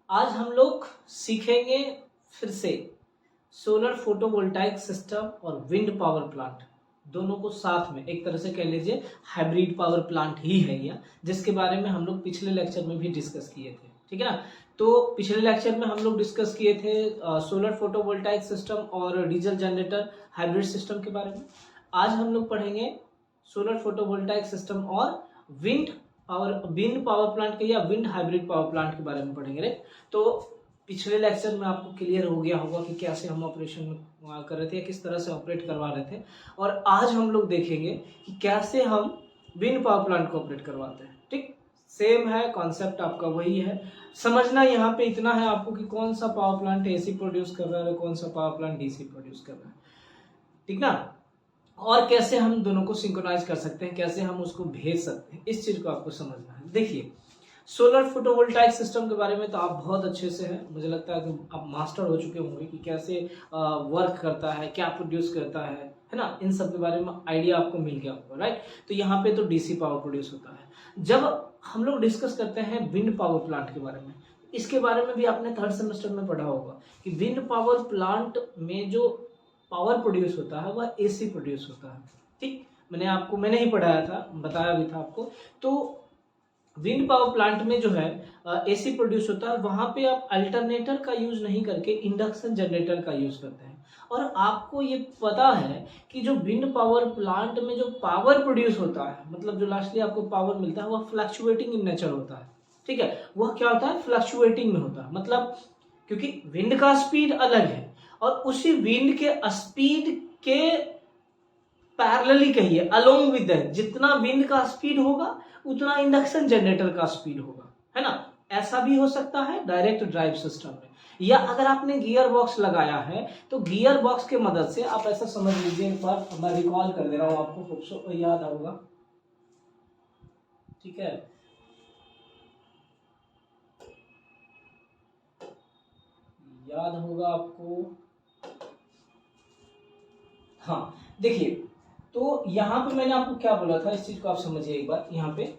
आज हम लोग सीखेंगे फिर से सोलर फोटोवोल्टाइक सिस्टम और विंड पावर प्लांट दोनों को साथ में, एक तरह से कह लीजिए हाइब्रिड पावर प्लांट ही है यह, जिसके बारे में हम लोग पिछले लेक्चर में भी डिस्कस किए थे। ठीक है ना। तो पिछले लेक्चर में हम लोग डिस्कस किए थे सोलर फोटोवोल्टाइक सिस्टम और डीजल जनरेटर हाइब्रिड सिस्टम के बारे में। आज हम लोग पढ़ेंगे सोलर फोटोवोल्टाइक सिस्टम और विंड पावर प्लांट के या विंड हाइब्रिड पावर प्लांट के बारे में पढ़ेंगे। राइट। तो पिछले लेक्चर में आपको क्लियर हो गया होगा कि कैसे हम ऑपरेशन कर रहे थे, किस तरह से ऑपरेट करवा रहे थे, और आज हम लोग देखेंगे कि कैसे हम विंड पावर प्लांट को ऑपरेट करवाते हैं। ठीक, सेम है कॉन्सेप्ट, आपका वही है। समझना यहाँ पे इतना है आपको कि कौन सा पावर प्लांट एसी प्रोड्यूस कर रहा है और कौन सा पावर प्लांट डीसी प्रोड्यूस कर रहा है। ठीक ना। और कैसे हम दोनों को सिंक्रोनाइज कर सकते हैं, कैसे हम उसको भेज सकते हैं, इस चीज को आपको समझना है। देखिए, सोलर फोटोवोल्टाइक सिस्टम के बारे में तो आप बहुत अच्छे से हैं, मुझे लगता है कि आप मास्टर हो चुके होंगे कि कैसे वर्क करता है, क्या प्रोड्यूस करता है ना। इन सब के बारे में आइडिया आपको मिल गया होगा। राइट। तो यहाँ पे तो डीसी पावर प्रोड्यूस होता है। जब हम लोग डिस्कस करते हैं विंड पावर प्लांट के बारे में, इसके बारे में भी आपने थर्ड सेमेस्टर में पढ़ा होगा कि विंड पावर प्लांट में जो पावर प्रोड्यूस होता है वह एसी प्रोड्यूस होता है। ठीक, मैंने ही पढ़ाया था, बताया भी था आपको। तो विंड पावर प्लांट में जो है एसी प्रोड्यूस होता है, वहां पे आप अल्टरनेटर का यूज नहीं करके इंडक्शन जनरेटर का यूज करते हैं। और आपको ये पता है कि जो विंड पावर प्लांट में जो पावर प्रोड्यूस होता है, मतलब जो लास्टली आपको पावर मिलता है, वह फ्लक्चुएटिंग इन नेचर होता है। ठीक है, वह क्या होता है, फ्लक्चुएटिंग में होता है। मतलब क्योंकि विंड का स्पीड अलग है और उसी विंड के स्पीड के पैरेलली कहिए, अलोंग विद दैट, जितना विंड का स्पीड होगा उतना इंडक्शन जनरेटर का स्पीड होगा, है ना। ऐसा भी हो सकता है डायरेक्ट ड्राइव सिस्टम में, या अगर आपने गियर बॉक्स लगाया है तो गियर बॉक्स के मदद से आप ऐसा समझ लीजिए, एक बार मैं रिकॉल कर दे रहा हूं आपको, खूब याद होगा। ठीक है, याद होगा आपको। हाँ, देखिए, तो यहाँ पे मैंने आपको क्या बोला था, इस चीज को आप समझिए एक बार। यहाँ पे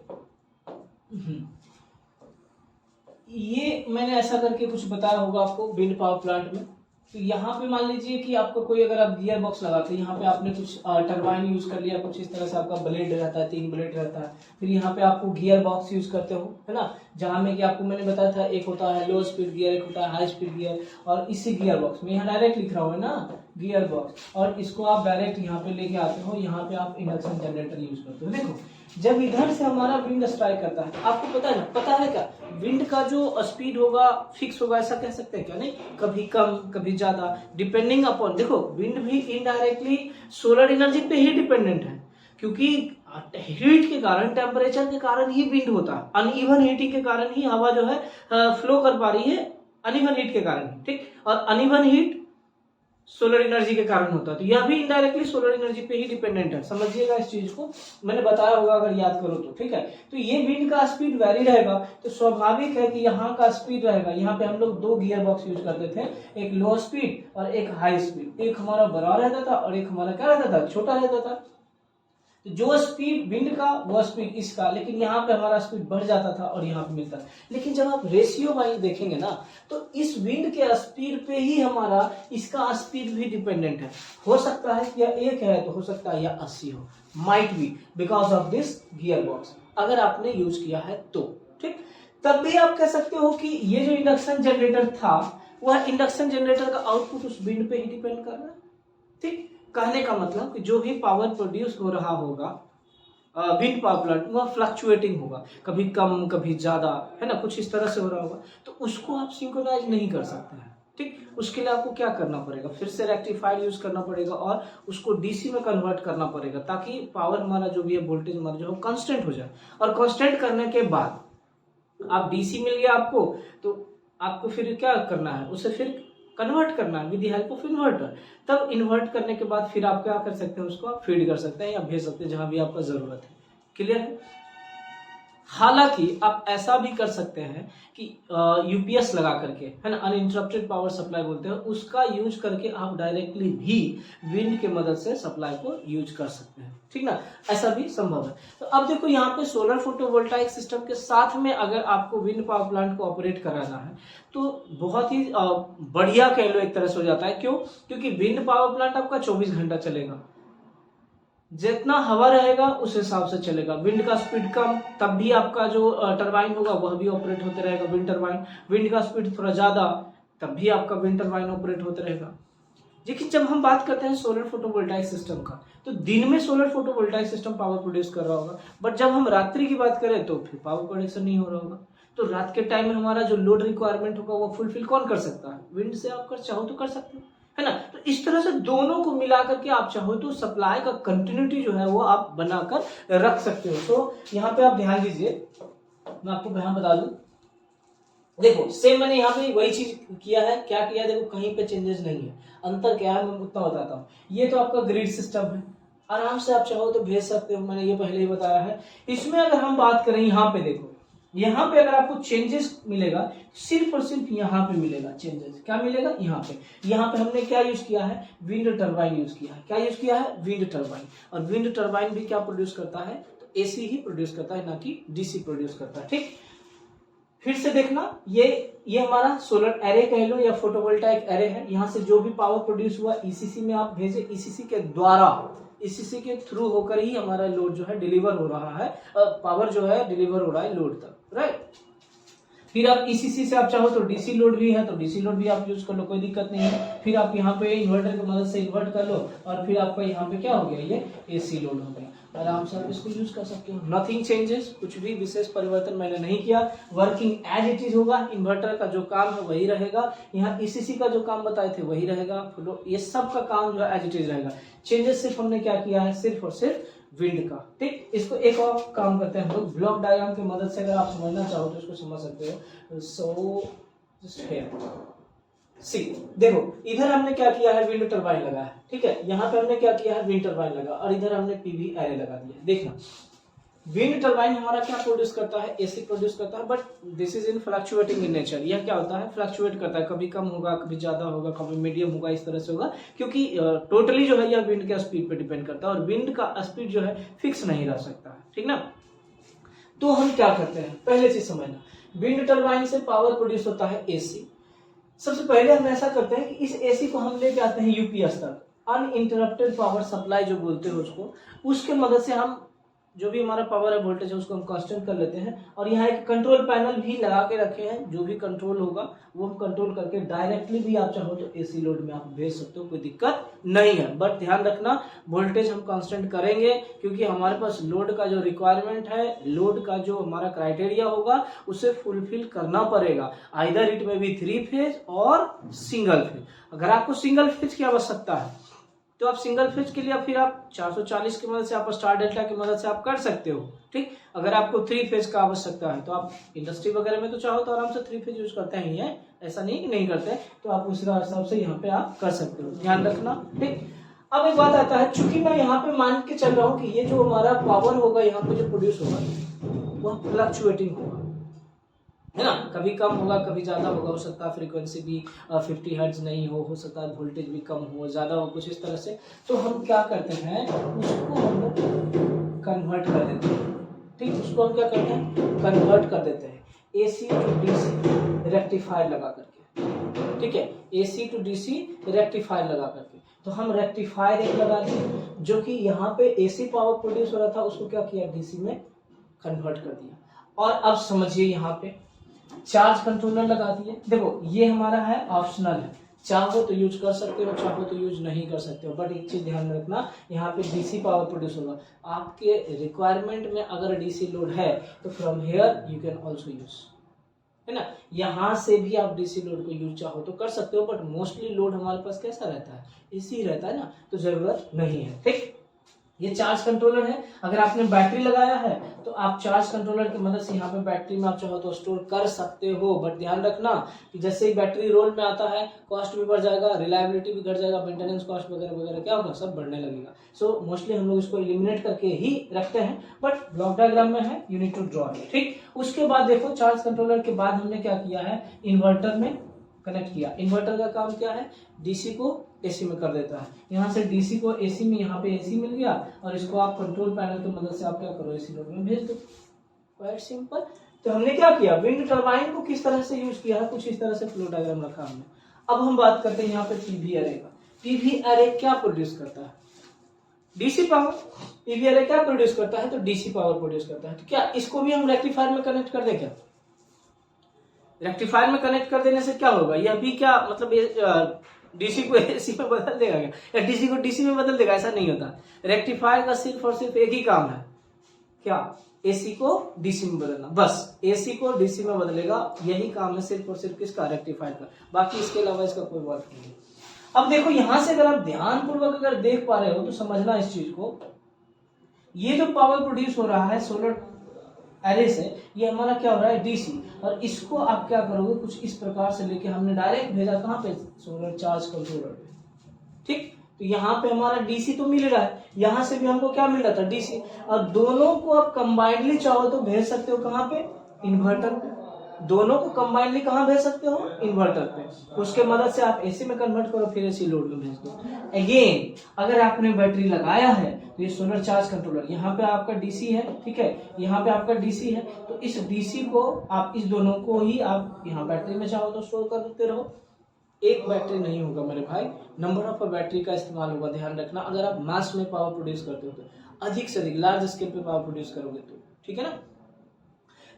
ये मैंने ऐसा करके कुछ बताया होगा आपको विंड पावर प्लांट में। तो यहाँ पे मान लीजिए कि आपको कोई, अगर आप गियर बॉक्स लगाते हैं, यहाँ पे आपने कुछ टरबाइन यूज कर लिया, कुछ इस तरह से आपका ब्लेड रहता है, 3 ब्लेड रहता है। फिर यहाँ पे आपको गियर बॉक्स यूज करते हो, है ना, जहाँ में कि आपको मैंने बताया था एक होता है लो स्पीड गियर, एक होता है हाई स्पीड गियर। और इसी गियर बॉक्स में यहाँ डायरेक्ट लिख रहा हूँ ना गियर बॉक्स, और इसको आप डायरेक्ट यहाँ पे लेके आते हो, यहाँ पे आप इंडक्शन जनरेटर यूज करते हो। देखो, जब इधर से हमारा विंड स्ट्राइक करता है, आपको पता है ना, पता है क्या, विंड का जो स्पीड होगा फिक्स होगा, ऐसा कह सकते हैं क्या? नहीं, कभी कम कभी ज्यादा, डिपेंडिंग अपॉन, देखो विंड भी इनडायरेक्टली सोलर एनर्जी पे ही डिपेंडेंट है, क्योंकि हीट के कारण, टेम्परेचर के कारण ही विंड होता है। अनइवन हीटिंग के कारण ही हवा जो है फ्लो कर पा रही है, अनइवन हीट के कारण। ठीक, और अनइवन हीट सोलर एनर्जी के कारण होता है, तो यह भी इनडायरेक्टली सोलर एनर्जी पे ही डिपेंडेंट है। समझिएगा इस चीज को, मैंने बताया होगा अगर याद करो तो। ठीक है, तो ये विंड का स्पीड वेरी रहेगा, तो स्वाभाविक है कि यहाँ का स्पीड रहेगा। यहाँ पे हम लोग 2 गियर बॉक्स यूज करते थे, एक लो स्पीड और एक हाई स्पीड। एक हमारा बड़ा रहता था और एक हमारा क्या रहता था, छोटा रहता था। तो जो स्पीड विंड का वो स्पीड इसका, लेकिन यहाँ पे हमारा स्पीड बढ़ जाता था और यहाँ पे मिलता था। लेकिन जब आप रेशियो वाइज देखेंगे ना, तो इस विंड के स्पीड पे ही हमारा इसका स्पीड भी डिपेंडेंट है। हो सकता है कि यह 1 है तो हो सकता है यह 80 हो, might be because of this gear box, अगर आपने यूज किया है तो। ठीक, तब भी आप कह सकते हो कि ये जो इंडक्शन जनरेटर था, वह इंडक्शन जनरेटर का आउटपुट उस विंड पे ही डिपेंड कर रहा है। ठीक, कहने का मतलब कि जो भी पावर प्रोड्यूस हो रहा होगा विंड पावर प्लांट, वह फ्लक्चुएटिंग होगा, कभी कम कभी ज्यादा, है ना, कुछ इस तरह से हो रहा होगा। तो उसको आप सिंक्रोनाइज नहीं कर सकते हैं। ठीक, उसके लिए आपको क्या करना पड़ेगा, फिर से रेक्टिफायर यूज करना पड़ेगा और उसको डीसी में कन्वर्ट करना पड़ेगा, ताकि पावर हमारा जो भी है, वोल्टेज हमारा जो है कांस्टेंट हो जाए। और कांस्टेंट करने के बाद आप डीसी मिल गया आपको, तो आपको फिर क्या करना है, उसे फिर कन्वर्ट करना है with the help of inverter. तब इन्वर्ट करने के बाद फिर आप क्या कर सकते हैं, उसको आप फीड कर सकते हैं या भेज सकते हैं जहां भी आपका जरूरत है। क्लियर है? हालांकि आप ऐसा भी कर सकते हैं कि यूपीएस लगा करके, है ना, अनइंटरप्टेड पावर सप्लाई बोलते हैं, उसका यूज करके आप डायरेक्टली भी विंड के मदद से सप्लाई को यूज कर सकते हैं, ठीक ना, ऐसा भी संभव है। तो अब देखो यहाँ पे सोलर फोटोवोल्टाइक सिस्टम के साथ में अगर आपको विंड पावर प्लांट को ऑपरेट कराना है तो बहुत ही बढ़िया कह लो एक तरह से हो जाता है। क्यों? क्योंकि विंड पावर प्लांट आपका 24 घंटा चलेगा, जितना हवा रहेगा उस हिसाब से चलेगा। विंड का स्पीड कम, तब भी आपका जो टरबाइन होगा वह भी ऑपरेट होते रहेगा, विंड टरबाइन। विंड का स्पीड थोड़ा ज्यादा, तब भी आपका विंड टरबाइन ऑपरेट होते रहेगा। लेकिन जब हम बात करते हैं सोलर फोटोवोल्टाइक सिस्टम का, तो दिन में solar photovoltaic system power produce कर रहा होगा, बट जब हम रात्रि की बात करें तो फिर पावर प्रोडक्शन नहीं हो रहा होगा। तो रात के टाइम में हमारा जो लोड रिक्वायरमेंट होगा वो फुलफिल कौन कर सकता है? विंड से आप कर चाहो तो कर सकते हो, है ना। तो इस तरह से दोनों को मिला करके आप चाहो तो सप्लाई का कंटिन्यूटी जो है वो आप बनाकर रख सकते हो। तो यहाँ पे आप ध्यान दीजिए, मैं आपको यहाँ बता दूं, देखो सेम मैंने यहाँ पे वही चीज किया है। क्या किया है? देखो कहीं पे चेंजेस नहीं है। अंतर क्या है मैं उतना बताता हूँ। ये तो आपका ग्रिड सिस्टम है, आराम से आप चाहो तो भेज सकते हो, मैंने ये पहले ही बताया है। इसमें अगर हम बात करें, यहाँ पे देखो, यहाँ पे अगर आपको चेंजेस मिलेगा सिर्फ और सिर्फ यहाँ पे मिलेगा चेंजेस। क्या मिलेगा? यहाँ पे हमने क्या यूज किया है? विंड टरबाइन यूज किया है। क्या यूज किया है? Wind turbine. और विंड टरबाइन भी क्या प्रोड्यूस करता है? तो एसी ही प्रोड्यूस करता है, ना कि डीसी प्रोड्यूस करता है, ठीक। फिर से देखना, ये हमारा सोलर एरे कह लो या फोटोवोल्टाइक एरे है। यहाँ से जो भी पावर प्रोड्यूस हुआ ईसीसी में आप भेजे, ईसीसी के द्वारा, ईसीसी के थ्रू होकर ही हमारा लोड जो है डिलीवर हो रहा है, पावर जो है डिलीवर हो रहा है लोड तक, राइट। फिर आप ईसीसी से आप चाहो तो डीसी लोड भी है तो डीसी लोड भी आप यूज कर लो, कोई दिक्कत नहीं है। फिर आप यहाँ पे इन्वर्टर की मदद से इन्वर्ट कर लो और फिर आपका यहाँ पे क्या हो गया? ये एसी लोड हो गया। आराम से आप इसको यूज कर सकते हो, नथिंग चेंजेस, कुछ भी विशेष परिवर्तन मैंने नहीं किया। वर्किंग एज इट इज होगा। इन्वर्टर का जो काम है वही रहेगा, यहाँ ईसीसी का जो काम बताए थे वही रहेगा, ये सब का काम जो है एज इट इज रहेगा। चेंजेस सिर्फ हमने क्या किया है? सिर्फ और सिर्फ विंड का, ठीक। इसको एक और काम करते हैं हम लोग, ब्लॉक डायग्राम की मदद से अगर आप समझना चाहो तो इसको समझ सकते हो। सो जस्ट हियर सी, देखो इधर हमने क्या किया है? विंड टरबाइन लगा है, ठीक है। यहाँ पे हमने क्या किया है? विंड टरबाइन लगा, और इधर हमने पीवी एरे लगा दिया। देखना, विंड टरबाइन हमारा क्या प्रोड्यूस करता है? एसी प्रोड्यूस करता है, but this is in fluctuating in nature. यह क्या होता है? फ्लक्चुएट करता है, कभी कम होगा, कभी ज्यादा होगा, कभी मीडियम होगा, इस तरह से होगा, क्योंकि टोटली जो है यह विंड के स्पीड पे डिपेंड करता है, और विंड का स्पीड जो है फिक्स नहीं रह सकता है, ठीक ना। तो हम क्या करते हैं? पहले चीज समझना, विंड टरबाइन से पावर प्रोड्यूस होता है एसी। सबसे पहले हम ऐसा करते हैं कि इस एसी को हम लेके आते हैं यूपीएस तक, अनइंटरप्टेड पावर सप्लाई जो बोलते हैं उसको, उसके मदद से हम जो भी हमारा पावर है, वोल्टेज है, उसको हम कांस्टेंट कर लेते हैं। और यहाँ एक कंट्रोल पैनल भी लगा के रखे हैं, जो भी कंट्रोल होगा वो हम कंट्रोल करके डायरेक्टली भी आप चाहो तो एसी लोड में आप भेज सकते हो, कोई दिक्कत नहीं है। बट ध्यान रखना, वोल्टेज हम कांस्टेंट करेंगे, क्योंकि हमारे पास लोड का जो रिक्वायरमेंट है, लोड का जो हमारा क्राइटेरिया होगा उसे फुलफिल करना पड़ेगा। आइदर इट में भी 3 फेज और सिंगल फेज। अगर आपको सिंगल फेज की आवश्यकता है तो आप सिंगल फेज के लिए फिर आप 440 की मदद से, आप स्टार डेल्टा की मदद से आप कर सकते हो, ठीक। अगर आपको 3 फेज का आवश्यकता है तो आप इंडस्ट्री वगैरह में तो चाहो तो आराम से 3 फेज यूज करते ही है, ऐसा नहीं कि नहीं करते, तो आप उस हिसाब से यहाँ पे आप कर सकते हो, ध्यान रखना, ठीक। अब एक बात आता है, चूंकि मैं यहाँ पे मान के चल रहा हूँ कि ये जो हमारा पावर होगा यहाँ पे जो प्रोड्यूस होगा वह फ्लक्चुएटिंग होगा, है ना, कभी कम होगा, कभी ज्यादा होगा, हो सकता है फ्रीक्वेंसी भी 50 हर्ट्ज नहीं हो सकता है वोल्टेज भी कम हो, ज्यादा हो, कुछ इस तरह से। तो हम क्या करते हैं, उसको हम लोग कन्वर्ट कर देते हैं, ठीक। उसको हम क्या करते हैं? कन्वर्ट कर देते हैं एसी टू डीसी रेक्टिफायर लगा करके, ठीक है, एसी टू डीसी रेक्टिफायर लगा करके। तो हम रेक्टिफायर एक लगा दिए, जो कि यहाँ पे एसी पावर प्रोड्यूस हो रहा था, उसको क्या किया? डीसी में कन्वर्ट कर दिया। और अब समझिए, यहाँ पे चार्ज कंट्रोलर लगा दिए। देखो ये हमारा है ऑप्शनल है, चाहो तो यूज कर सकते हो, चाहो तो यूज नहीं कर सकते हो, बट एक चीज ध्यान में रखना, यहाँ पे डीसी पावर प्रोड्यूस होगा। आपके रिक्वायरमेंट में अगर डीसी लोड है तो from here you can also use, है ना, यहाँ से भी आप डीसी लोड को यूज चाहो तो कर सकते हो, बट मोस्टली लोड हमारे पास कैसा रहता है? एसी रहता है ना, तो जरूरत नहीं है, ठीक। ये चार्ज कंट्रोलर है। अगर आपने बैटरी लगाया है तो आप चार्ज कंट्रोलर की मदद से यहाँ पे बैटरी में आप चाहो तो स्टोर कर सकते हो, बट ध्यान रखना कि जैसे ही बैटरी रोल में आता है कॉस्ट भी बढ़ जाएगा, रिलायबिलिटी भी घट जाएगा, मेंटेनेंस कॉस्ट वगैरह वगैरह क्या होगा, सब बढ़ने लगेगा। सो मोस्टली हम लोग इसको एलिमिनेट करके ही रखते हैं, बट ब्लॉक डायग्राम में है, you need to draw it. ठीक, उसके बाद देखो चार्ज कंट्रोलर के बाद हमने क्या किया है, इन्वर्टर में कनेक्ट किया। इन्वर्टर का काम क्या है, डीसी को एसी में कर देता है। यहाँ से डीसी को एसी में, यहाँ पे एसी मिल गया और इसको आप कंट्रोल पैनल की मदद से आप क्या करो, एसी लोड में भेज दो। Quite simple. तो हमने क्या किया, विंड टरबाइन को किस तरह से यूज किया है, कुछ इस तरह से फ्लो डायग्राम रखा हमने। अब हम बात करते हैं यहाँ पे पीवी अरे का। पीवी अरे क्या प्रोड्यूस करता है, डीसी पावर। पीवी अरे क्या प्रोड्यूस करता है, तो डीसी पावर प्रोड्यूस करता है। तो क्या इसको भी हम रेक्टिफायर में कनेक्ट कर दें क्या, रेक्टिफायर में कनेक्ट कर देने से क्या होगा, यह भी क्या मतलब डीसी को एसी में बदल देगा क्या, या डीसी को डीसी में बदल देगा, ऐसा नहीं होता। रेक्टिफायर का सिर्फ और सिर्फ एक ही काम है, क्या, एसी को डीसी में बदलना, बस एसी को डीसी में बदलेगा, यही काम है सिर्फ और सिर्फ किसका, रेक्टिफायर का। बाकी इसके अलावा इसका कोई वर्क नहीं है। अब देखो यहां से अगर आप ध्यान पूर्वक अगर देख पा रहे हो तो समझना इस चीज को, ये जो पावर प्रोड्यूस हो रहा है सोलर एरे से, ये हमारा क्या हो रहा है, डीसी, और इसको आप क्या करोगे, कुछ इस प्रकार से लेके हमने डायरेक्ट भेजा कहां पे, सोलर चार्ज कंट्रोलर पे। ठीक, तो यहाँ पे हमारा डीसी तो मिल रहा है, यहाँ से भी हमको क्या मिल रहा था, डीसी, और दोनों को आप कंबाइंडली चाहो तो भेज सकते हो कहां पे, इन्वर्टर पे। दोनों को कंबाइंडली कहां भेज सकते हो, इन्वर्टर पे। उसके मदद से आप एसी में कन्वर्ट करो, फिर एसी लोड में भेज दो। अगेन अगर आपने बैटरी लगाया है तो ये सोलर चार्ज कंट्रोलर, यहाँ पे आपका डीसी है, ठीक है, यहाँ पे आपका डीसी है, तो इस डीसी को आप इस दोनों को ही आप यहाँ बैटरी में चाहो तो स्टोर करते रहो। एक बैटरी नहीं होगा मेरे भाई, नंबर ऑफ बैटरी का इस्तेमाल होगा। ध्यान रखना, अगर आप मास में पावर प्रोड्यूस करते हो तो अधिक से अधिक लार्ज स्केल पे पावर प्रोड्यूस करोगे तो, ठीक है ना।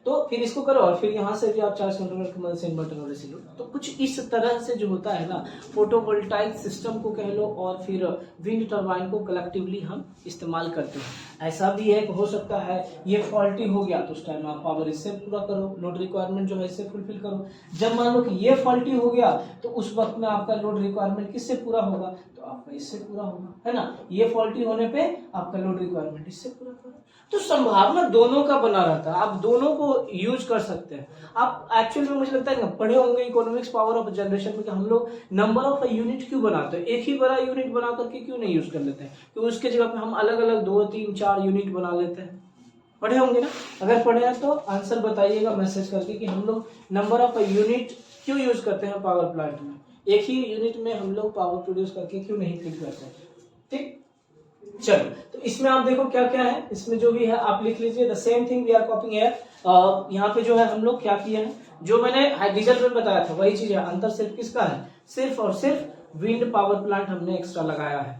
तो फिर इसको करो और फिर यहाँ से भी आप चार्ज कंट्रोलर की मदद से इन्वर्टर और एसी लोड। तो कुछ इस तरह से जो होता है ना, फोटोवोल्टाइक सिस्टम को कह लो और फिर विंड टरबाइन को कलेक्टिवली हम इस्तेमाल करते हैं। ऐसा भी है कि हो सकता है ये फॉल्टी हो गया तो उस टाइम आप पावर इससे पूरा करो, लोड रिक्वायरमेंट जो है इससे फुलफिल करो। जब मान लो कि ये फॉल्टी हो गया तो उस वक्त में आपका लोड रिक्वायरमेंट किससे पूरा होगा, तो आपका इससे पूरा होगा, है ना। ये फॉल्टी होने पे आपका लोड रिक्वायरमेंट इससे पूरा होगा। तो संभावना दोनों का बना रहता है, आप दोनों को यूज कर सकते हैं। आप एक्चुअली में मुझे लगता है ना पढ़े होंगे इकोनॉमिक्स पावर ऑफ जनरेशन में कि हम लोग नंबर ऑफ यूनिट क्यों बनाते हैं, एक ही बड़ा यूनिट बना करके क्यों नहीं यूज कर लेते हैं, क्योंकि उसके जगह पे हम अलग अलग 2, 3, 4 यूनिट बना लेते हैं। पढ़े होंगे ना, अगर पढ़े हैं तो आंसर बताइएगा मैसेज करके कि हम लोग नंबर ऑफ यूनिट क्यों यूज करते हैं पावर प्लांट में, एक ही यूनिट में हम लोग पावर प्रोड्यूस करके क्यों नहीं क्लिक करते हैं। ठीक, चलो तो इसमें आप देखो क्या क्या है, इसमें जो भी है आप लिख लीजिए। The same thing we are copying here. यहाँ पे जो है हम लोग क्या किए हैं, जो मैंने डीजल में बताया था वही चीज है, अंतर सिर्फ किसका है, सिर्फ और सिर्फ विंड पावर प्लांट हमने एक्स्ट्रा लगाया है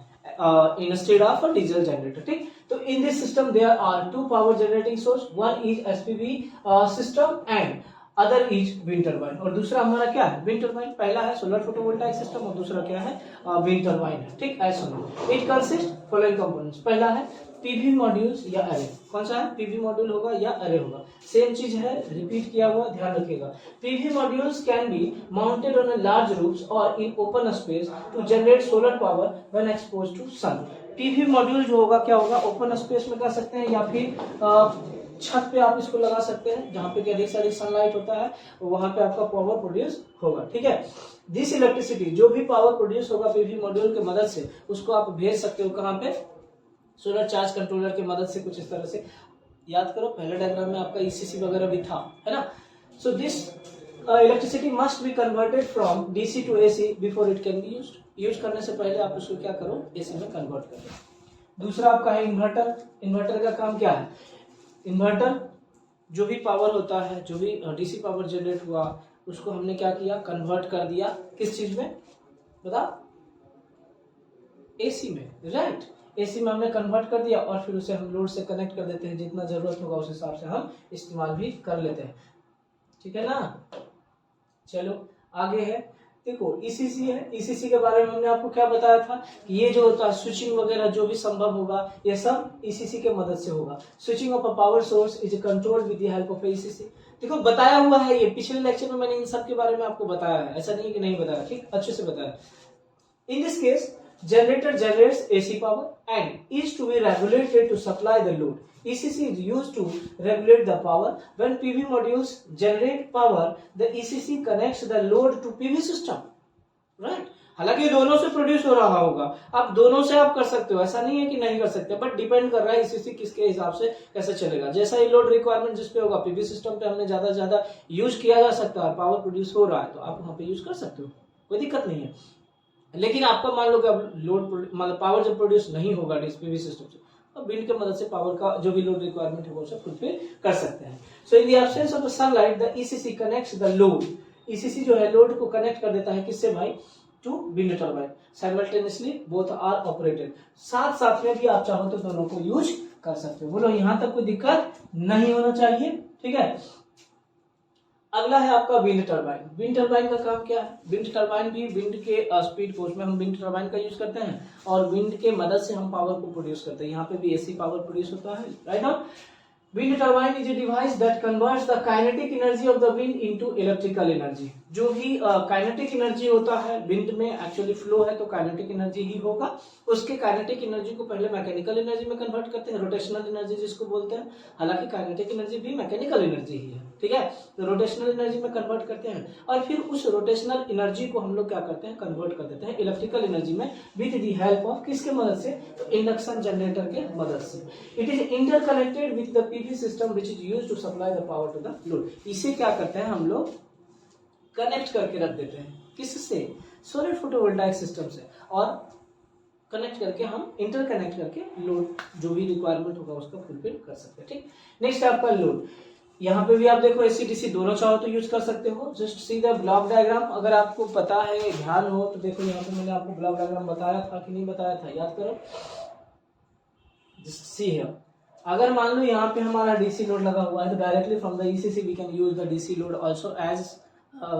instead of a diesel generator. ठीक, तो in this system there are 2 power generating source, one is SPV system and other is wind turbine, और दूसरा हमारा क्या है, विंड टरबाइन। पहला है सोलर फोटोवोल्टाइक सिस्टम और दूसरा क्या है, विंड टरबाइन है। ठीक, ऐसा इट कंसिस्ट फॉलोइंग कंपोनेंट्स। पहला है पीवी मॉड्यूल्स या अरे, कौन सा है, पीवी मॉड्यूल होगा या अरे होगा, सेम चीज है, रिपीट किया हुआ, ध्यान रखिएगा। PV modules can be mounted on a large roofs और in open space to generate solar power when exposed to sun. PV module जो होगा क्या होगा, ओपन स्पेस में कर सकते हैं या फिर छत पे आप इसको लगा सकते हैं, जहां पे अधिक से अधिक सनलाइट होता है वहां पे आपका पावर प्रोड्यूस होगा। ठीक है, दिस इलेक्ट्रिसिटी जो भी पावर प्रोड्यूस होगा पीवी मॉड्यूल की मदद से, उसको आप भेज सकते हो कहां पे, सोलर चार्ज कंट्रोलर की मदद से। कुछ इस तरह से याद करो, पहले डायग्राम में आपका ईसीसी वगैरह भी था, है ना। So this electricity must be converted from DC to AC before it can be used. Use करने से पहले आप उसको क्या करो, एसी में कन्वर्ट करो। दूसरा आपका है इन्वर्टर। इन्वर्टर का काम क्या है, इन्वर्टर जो भी पावर होता है, जो भी डीसी पावर जनरेट हुआ उसको हमने क्या किया, कन्वर्ट कर दिया किस चीज में, बता, एसी में, राइट। एसी में हमने कन्वर्ट कर दिया और फिर उसे हम लोड से कनेक्ट कर देते हैं, जितना जरूरत होगा उस हिसाब से हम इस्तेमाल भी कर लेते हैं। ठीक है ना, चलो आगे है, देखो ईसीसी है। ईसीसी के बारे में हमने आपको क्या बताया था कि ये जो होता है स्विचिंग वगैरह जो भी संभव होगा ये सब ईसीसी के मदद से होगा। Switching of a power source is controlled with the help of ECC. देखो बताया हुआ है, ये पिछले लेक्चर में मैंने इन सब के बारे में आपको बताया है, ऐसा नहीं है कि नहीं बताया, ठीक, अच्छे से बताया। In this case Generator generates AC power and is to be regulated to supply the load. ECC is used to regulate the power. When PV modules generate power, the ECC connects the load to PV system. Right? हालांकि दोनों से produce हो रहा होगा, आप दोनों से आप कर सकते हो, ऐसा नहीं है कि नहीं कर सकते, बट डिपेंड कर रहा है ECC किसके हिसाब से कैसे चलेगा। जैसा ही लोड रिक्वायरमेंट जिस पे होगा, पीवी सिस्टम पे हमने ज्यादा से ज्यादा यूज किया जा सकता है, पावर प्रोड्यूस हो रहा है तो आप वहां पे यूज कर सकते हो, कोई दिक्कत नहीं है। लेकिन आपका मान लो कि अब लोड मतलब पावर जब प्रोड्यूस नहीं होगा पीवी सिस्टम से, अब विंड की मदद से पावर का जो भी लोड रिक्वायरमेंट है वो सब खुद पे कर सकते हैं। So in the absence of the sunlight the ECC connects the load. ECC जो है लोड को कनेक्ट कर देता है किससे भाई, to wind turbine. Simultaneously both are operated, साथ साथ में भी आप चाहो तो दोनों को यूज कर सकते हो। बोलो यहां तक कोई दिक्कत नहीं होना चाहिए, ठीक है। अगला है आपका विंड टरबाइन। विंड टरबाइन का काम क्या है, विंड टरबाइन भी विंड के स्पीड फोर्स में हम विंड टरबाइन का यूज करते हैं और विंड के मदद से हम पावर को प्रोड्यूस करते हैं। यहाँ पे भी एसी पावर प्रोड्यूस होता है, right now. Wind turbine is a device that converts the kinetic energy of the wind into electrical energy. जो भी काइनेटिक एनर्जी होता है विंड में, एक्चुअली फ्लो है तो काइनेटिक एनर्जी ही होगा, उसके काइनेटिक एनर्जी को पहले मैकेनिकल एनर्जी में कन्वर्ट करते हैं, रोटेशनल एनर्जी जिसको बोलते हैं। हालांकि काइनेटिक एनर्जी भी मैकेनिकल एनर्जी ही है, ठीक है। तो रोटेशनल एनर्जी में कन्वर्ट करते हैं और फिर उस रोटेशनल एनर्जी को हम लोग क्या करते हैं, कन्वर्ट कर देते हैं इलेक्ट्रिकल एनर्जी में विद द हेल्प ऑफ किसके मदद से, तो इंडक्शन जनरेटर के मदद से। It is interconnected with the PV system which is used to supply the power to the load. इसे क्या करते हैं हम लोग, कनेक्ट करके रख देते हैं किससे, सोलर फोटोवोल्टाइक सिस्टम से, और कनेक्ट करके हम इंटरकनेक्ट करके लोड जो भी रिक्वायरमेंट होगा उसका फुलफिल कर सकते हैं, ठीक। नेक्स्ट है आपका लोड। यहाँ पे भी आप देखो एसी डीसी दोनों चाहो तो यूज कर सकते हो। Just see the block diagram, अगर आपको पता है ध्यान हो तो देखो यहाँ पे मैंने आपको ब्लॉक डायग्राम बताया था कि नहीं बताया था, याद करो। जस्ट सी हियर, अगर मान लो यहाँ पे हमारा डीसी लोड लगा हुआ है तो directly from the ECC we can use the DC load also as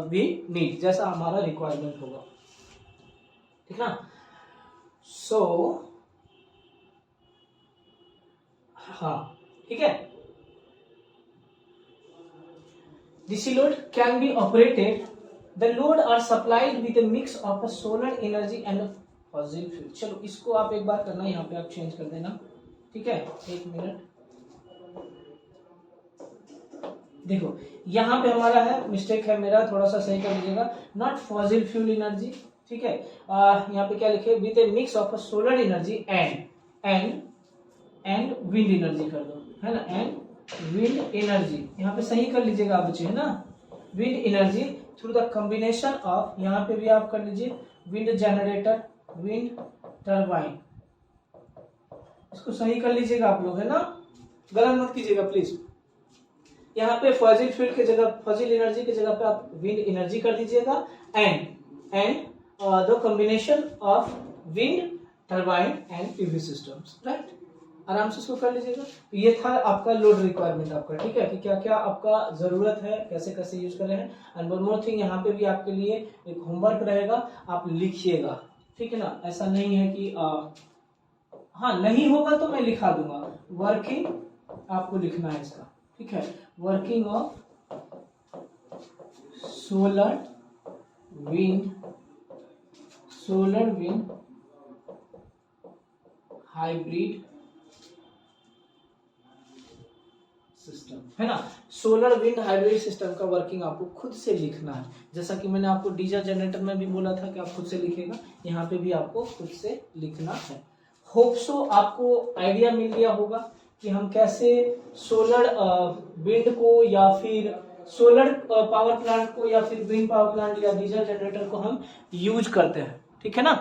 we need, जैसा हमारा रिक्वायरमेंट होगा, ठीक ना। सो हाँ, ठीक है। DC load can be operated. The load are supplied with a mix of a solar energy and a fossil fuel. चलो इसको आप एक बार करना, यहाँ पे आप चेंज कर देना, ठीक है। एक मिनट देखो यहाँ पे हमारा है, मिस्टेक है मेरा, थोड़ा सा सही कर लीजिएगा। नॉट फॉसिल फ्यूल एनर्जी, ठीक है। यहाँ पे क्या लिखे, with A mix of a solar energy and wind energy कर दो, है ना, एंड विंड एनर्जी, यहाँ पे सही कर लीजिएगा आप बच्चे, है ना। Wind energy through the combination of, यहाँ पे भी आप कर लीजिए विंड जनरेटर, विंड टरबाइन, इसको सही कर लीजिएगा आप लोग, है ना, गलत मत कीजिएगा प्लीज। यहाँ पे फॉसिल फ्यूल की जगह, फॉसिल एनर्जी की जगह पे आप विंड एनर्जी कर दीजिएगा and the combination of wind turbine and PV systems, right. आराम से इसको कर लीजिएगा। ये था आपका लोड रिक्वायरमेंट आपका, ठीक है, कि क्या क्या आपका जरूरत है, कैसे कैसे यूज कर रहे हैं। एंड वन मोर थिंग, यहाँ पे भी आपके लिए एक होमवर्क रहेगा, आप लिखिएगा, ठीक है ना। ऐसा नहीं है कि हाँ नहीं होगा तो मैं लिखा दूंगा, वर्किंग आपको लिखना है इसका, ठीक है। Working of solar wind hybrid system, है ना। सोलर विंड हाइब्रिड सिस्टम का वर्किंग आपको खुद से लिखना है, जैसा कि मैंने आपको डीजल जनरेटर में भी बोला था कि आप खुद से लिखेगा, यहाँ पे भी आपको खुद से लिखना है। होप सो आपको आइडिया मिल गया होगा कि हम कैसे सोलर विंड को या फिर सोलर पावर प्लांट को या फिर विंड पावर प्लांट या डीजल जनरेटर को हम यूज करते हैं, ठीक है ना।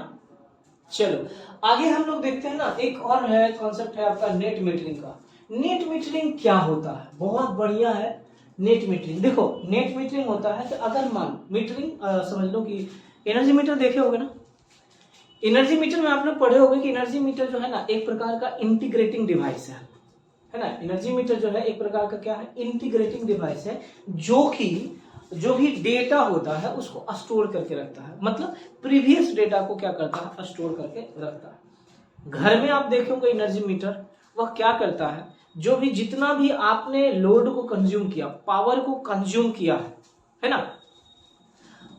चलो आगे हम लोग देखते हैं ना, एक और है कॉन्सेप्ट है आपका नेट मीटरिंग का। नेट मीटरिंग क्या होता है, बहुत बढ़िया है नेट मीटरिंग। देखो नेट मीटरिंग होता है कि अगर मान मीटरिंग समझ लो कि एनर्जी मीटर देखे होगे ना, एनर्जी मीटर में आप लोग पढ़े होंगे कि एनर्जी मीटर जो है ना एक प्रकार का इंटीग्रेटिंग डिवाइस है ना। एनर्जी मीटर जो है एक प्रकार का क्या है, इंटीग्रेटिंग डिवाइस है, जो भी डेटा होता है उसको स्टोर करके रखता है, मतलब प्रीवियस डेटा को क्या करता है, स्टोर करके रखता है। घर में आप देखोगे एनर्जी मीटर, वह क्या करता है, जो भी जितना भी आपने लोड को कंज्यूम किया, पावर को कंज्यूम किया है ना,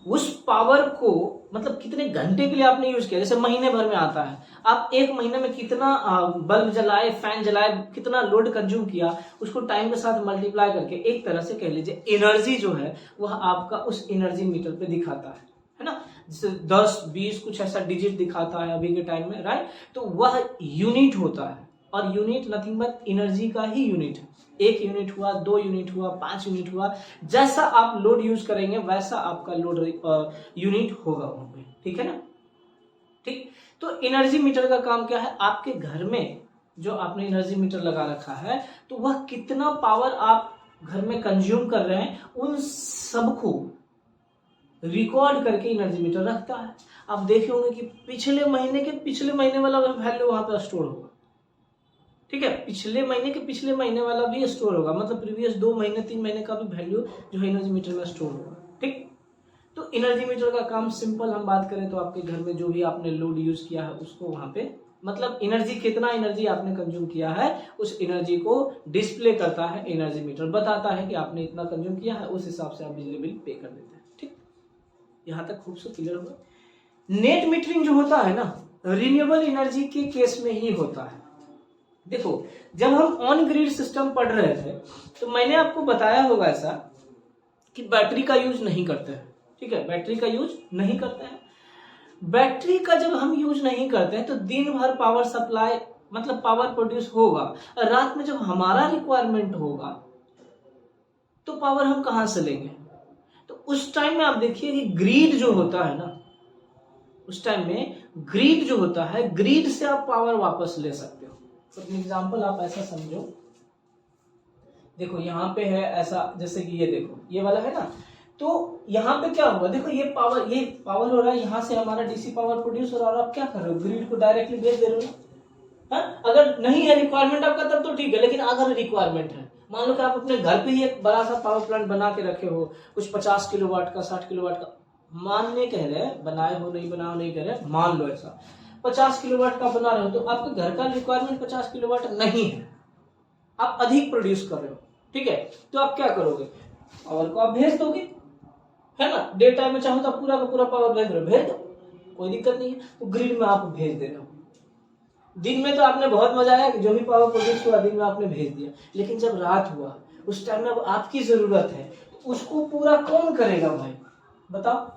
उस पावर को मतलब कितने घंटे के लिए आपने यूज किया, जैसे महीने भर में आता है, आप एक महीने में कितना बल्ब जलाए, फैन जलाए, कितना लोड कंज्यूम किया, उसको टाइम के साथ मल्टीप्लाई करके एक तरह से कह लीजिए एनर्जी जो है वह आपका उस एनर्जी मीटर पे दिखाता है ना, जैसे 10 20 कुछ ऐसा डिजिट दिखाता है अभी के टाइम में, राइट। तो वह यूनिट होता है, और यूनिट नथिंग बट एनर्जी का ही यूनिट है। 1 यूनिट हुआ, 2 यूनिट हुआ, 5 यूनिट हुआ, जैसा आप लोड यूज करेंगे वैसा आपका लोड यूनिट होगा वहां पे, ठीक है ना। ठीक, तो एनर्जी मीटर का काम क्या है, आपके घर में जो आपने एनर्जी मीटर लगा रखा है तो वह कितना पावर आप घर में कंज्यूम कर रहे हैं उन सबको रिकॉर्ड करके एनर्जी मीटर रखता है। आप देखे होंगे कि पिछले महीने वाला वैल्यू वहां पर स्टोर होगा, ठीक है, पिछले महीने वाला भी स्टोर होगा, मतलब प्रीवियस 2 महीने 3 महीने का भी वैल्यू जो है एनर्जी मीटर में स्टोर होगा, ठीक। तो एनर्जी मीटर का काम सिंपल हम बात करें तो आपके घर में जो भी आपने लोड यूज किया है उसको वहां पे, मतलब एनर्जी, कितना एनर्जी आपने कंज्यूम किया है उस एनर्जी को डिस्प्ले करता है एनर्जी मीटर, बताता है कि आपने इतना कंज्यूम किया है, उस हिसाब से आप बिजली बिल पे कर देते हैं, ठीक। यहां तक खूब से क्लियर हुआ। नेट मीटरिंग जो होता है ना, रिन्यूएबल एनर्जी के केस में ही होता है। देखो, जब हम ऑन ग्रिड सिस्टम पढ़ रहे थे तो मैंने आपको बताया होगा ऐसा कि बैटरी का यूज नहीं करते हैं, ठीक है, बैटरी का यूज नहीं करते हैं। बैटरी का जब हम यूज नहीं करते हैं तो दिन भर पावर सप्लाई, मतलब पावर प्रोड्यूस होगा, और रात में जब हमारा रिक्वायरमेंट होगा तो पावर हम कहां से लेंगे। तो उस टाइम में आप देखिए कि ग्रिड जो होता है ना, उस टाइम में ग्रिड जो होता है, ग्रिड से आप पावर वापस ले सकते हो। तो एग्जांपल आप ऐसा समझो, देखो यहाँ पे है ऐसा, जैसे कि ये देखो ये वाला है ना, तो यहाँ पे क्या हुआ, देखो ये पावर हो रहा है, यहाँ से हमारा डीसी पावर प्रोड्यूस हो रहा है, और आप क्या कर रहे हो, ग्रिड को डायरेक्टली भेज दे रहे हो ना। अगर नहीं है रिक्वायरमेंट आपका तब तो ठीक है, लेकिन अगर रिक्वायरमेंट है, मान लो कि आप अपने घर पे ही एक बड़ा सा पावर प्लांट बना के रखे हो, कुछ 50 किलोवाट का, 60 किलोवाट का, मानने कह रहे हैं, बनाए हो नहीं कह रहे, मान लो ऐसा 50 किलोवाट का बना रहे हो, तो आपके घर का रिक्वायरमेंट 50 किलोवाट नहीं है, आप अधिक प्रोड्यूस कर रहे हो, ठीक है, तो आप क्या करोगे, पावर को आप भेज दोगे, है ना, डे टाइम में चाहो तो पूरा का पूरा पावर भेज दो, कोई दिक्कत नहीं है। तो ग्रिड में आप भेज दे रहे हो, दिन में तो आपने बहुत मजा आया कि जो भी पावर प्रोड्यूस हुआ दिन में आपने भेज दिया, लेकिन जब रात हुआ उस टाइम में अब आपकी जरूरत है, तो उसको पूरा कौन करेगा भाई, बताओ,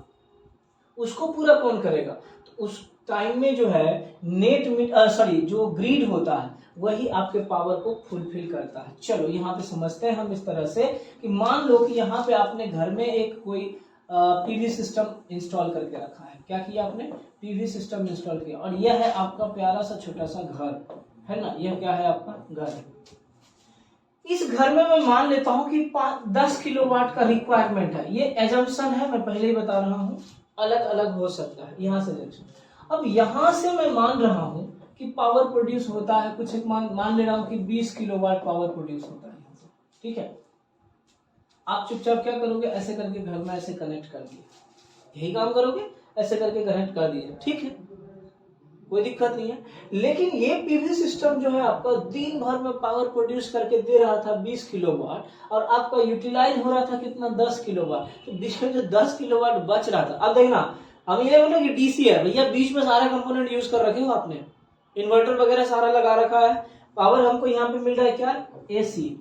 उसको पूरा कौन करेगा। तो उस टाइम में जो है जो ग्रिड होता है वही आपके पावर को फुलफिल करता है। चलो यहाँ पे समझते हैं हम इस तरह से कि मान लो कि यहाँ पे आपने घर में एक कोई पीवी सिस्टम इंस्टॉल करके रखा है, क्या किया आपने, पीवी सिस्टम इंस्टॉल किया, और यह है आपका प्यारा सा छोटा सा घर, है ना, यह क्या है आपका घर। इस घर में मैं मान लेता हूं कि 10 किलोवाट का रिक्वायरमेंट है, ये एजम्पशन है, मैं पहले ही बता रहा हूं, अलग अलग हो सकता है, यहां से जंक्शन। अब यहां से मैं मान रहा हूं कि पावर प्रोड्यूस होता है कुछ एक, मान ले रहा हूं कि 20 किलोवाट पावर प्रोड्यूस होता है, ठीक है। आप चुपचाप क्या करोगे, ऐसे करके घर में ऐसे कनेक्ट कर दिए, यही काम करोगे, ऐसे करके कनेक्ट कर दिए, ठीक है, कोई दिक्कत नहीं है। लेकिन ये पीवी सिस्टम जो है आपका दिन भर में पावर प्रोड्यूस करके दे रहा था 20 किलोवाट, और आपका यूटिलाइज हो रहा था कितना, 10 किलोवाट, तो बीच में जो 10 किलोवाट बच रहा था, अब देखना, हम ये बोलो कि डीसी है भैया, बीच में सारे कंपोनेंट यूज कर रखे हो आपने, इन्वर्टर वगैरह सारा लगा रखा है, पावर हमको यहाँ पे मिल रहा है क्या, एसी,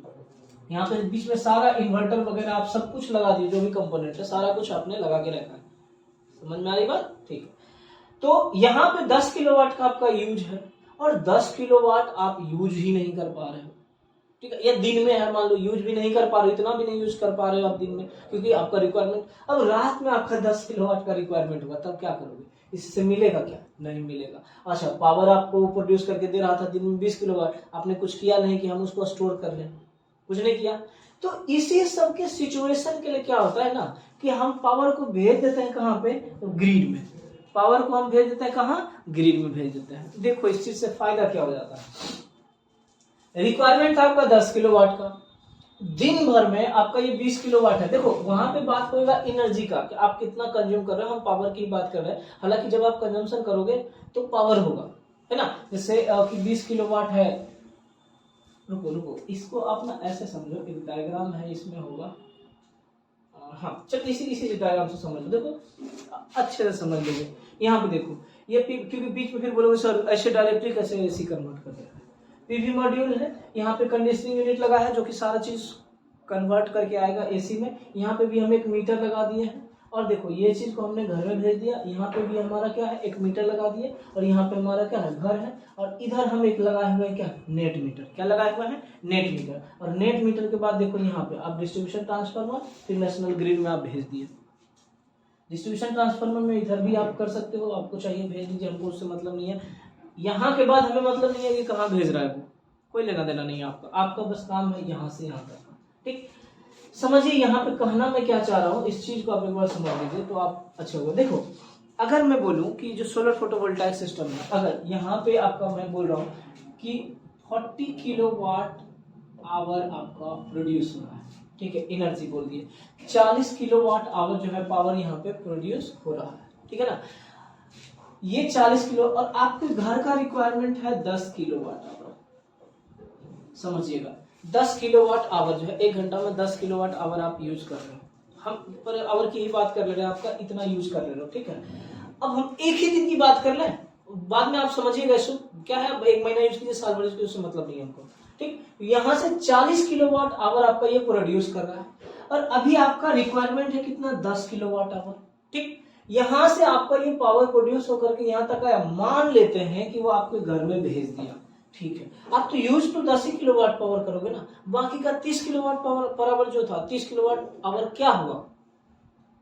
यहाँ पे बीच में सारा इन्वर्टर वगैरह आप सब कुछ लगा दिए, जो भी कंपोनेंट है सारा कुछ आपने लगा के रखा है, समझ में आ रही बात, ठीक है। तो यहाँ पे 10 किलोवाट का आपका यूज है, और 10 किलोवाट आप यूज ही नहीं कर पा रहे हो, ठीक है, या दिन में है, मान लो यूज भी नहीं कर पा रहे हो, इतना भी नहीं यूज कर पा रहे हो आप दिन में, क्योंकि आपका रिक्वायरमेंट, अब रात में आपका 10 किलोवाट का रिक्वायरमेंट हुआ, तब क्या करोगे, इससे मिलेगा क्या, नहीं मिलेगा। अच्छा, पावर आपको प्रोड्यूस करके दे रहा था दिन में 20 किलोवाट, आपने कुछ किया नहीं कि हम उसको स्टोर कर लें, कुछ नहीं किया। तो इसी सब के सिचुएशन के लिए क्या होता है ना, कि हम पावर को भेज देते हैं कहाँ पे, तो ग्रिड में, पावर को हम भेज देते हैं कहाँ, ग्रिड में भेज देते हैं। देखो इस चीज से फायदा क्या हो जाता है, रिक्वायरमेंट था आपका 10 किलोवाट का, दिन भर में आपका ये 20 किलोवाट है। देखो वहां पे बात होगा एनर्जी का, कि आप कितना कंज्यूम कर रहे हो, हम पावर की बात कर रहे हैं, हालांकि जब आप कंजम्पशन करोगे तो पावर होगा, है ना, जैसे कि 20 किलोवाट है, रुको इसको आप ना ऐसे समझो, एक डायग्राम है इसमें होगा, हाँ चलो इसी डायग्राम से समझ लो। देखो अच्छे से समझ लीजिए। यहाँ पे देखो ये क्योंकि बीच में फिर बोलोगे सर ऐसे डायरेक्टली कैसे एसी कन्वर्ट कर देगा। पीवी मॉड्यूल है, यहाँ पे कंडीशनिंग यूनिट लगा है जो कि सारा चीज कन्वर्ट करके आएगा एसी में। यहाँ पे भी हम एक मीटर लगा दिए हैं और देखो ये चीज को हमने घर में भेज दिया। यहाँ पे भी हमारा क्या है, एक मीटर लगा दिए और यहाँ पे हमारा क्या है, घर है। और इधर हम एक लगाए हुए हैं क्या, नेट मीटर। क्या लगाए हुए हैं, नेट मीटर। और नेट मीटर के बाद देखो यहाँ पे आप डिस्ट्रीब्यूशन ट्रांसफार्मर फिर नेशनल ग्रिड में आप भेज दिए। डिस्ट्रीब्यूशन ट्रांसफार्मर में इधर भी आप कर सकते हो, आपको चाहिए भेज दीजिए, हमको उससे मतलब नहीं है। यहाँ के बाद हमें मतलब नहीं है कि कहाँ भेज रहा है वो, कोई लेना देना नहीं है आपका। आपका बस काम है यहाँ से यहाँ तक का। ठीक, समझिए यहाँ पे कहना मैं क्या चाह रहा हूँ, इस चीज को आप एक बार समझ लीजिए तो आप अच्छा होगा। देखो अगर मैं बोलूँ कि जो सोलर फोटोवोल्टाइक सिस्टम है, अगर यहाँ पे आपका मैं बोल रहा हूँ कि 40 किलोवाट आवर आपका प्रोड्यूस हो रहा है, ठीक है, एनर्जी बोल दिए, 40 किलोवाट आवर जो है पावर यहाँ पे प्रोड्यूस हो रहा है, ठीक है ना। ये 40 किलो और आपके घर का रिक्वायरमेंट है 10 किलोवाट आवर। समझिएगा 10 किलोवाट आवर जो है, एक घंटा में 10 किलोवाट आवर आप यूज कर रहे हो। हम पर आवर की ही बात कर ले रहे हैं, आपका इतना यूज कर ले रहे हो, ठीक है। अब हम एक ही दिन की बात कर लें, बाद में आप समझिएगा इसको क्या है, एक महीना यूज कीजिए, साल भर यूज कीजिए, उससे मतलब नहीं है हमको। ठीक, यहाँ से 40 किलोवाट आवर आपका ये प्रोड्यूस कर रहा है और अभी आपका रिक्वायरमेंट है कितना, 10 किलोवाट आवर। ठीक, यहां से आपका ये पावर प्रोड्यूस होकर के यहाँ तक आया, मान लेते हैं कि वो आपके घर में भेज दिया, ठीक है। आप तो यूज तो 10 ही किलोवाट पावर करोगे ना, बाकी का 30 किलोवाट पावर पर आवर जो था, 30 किलोवाट आवर क्या हुआ,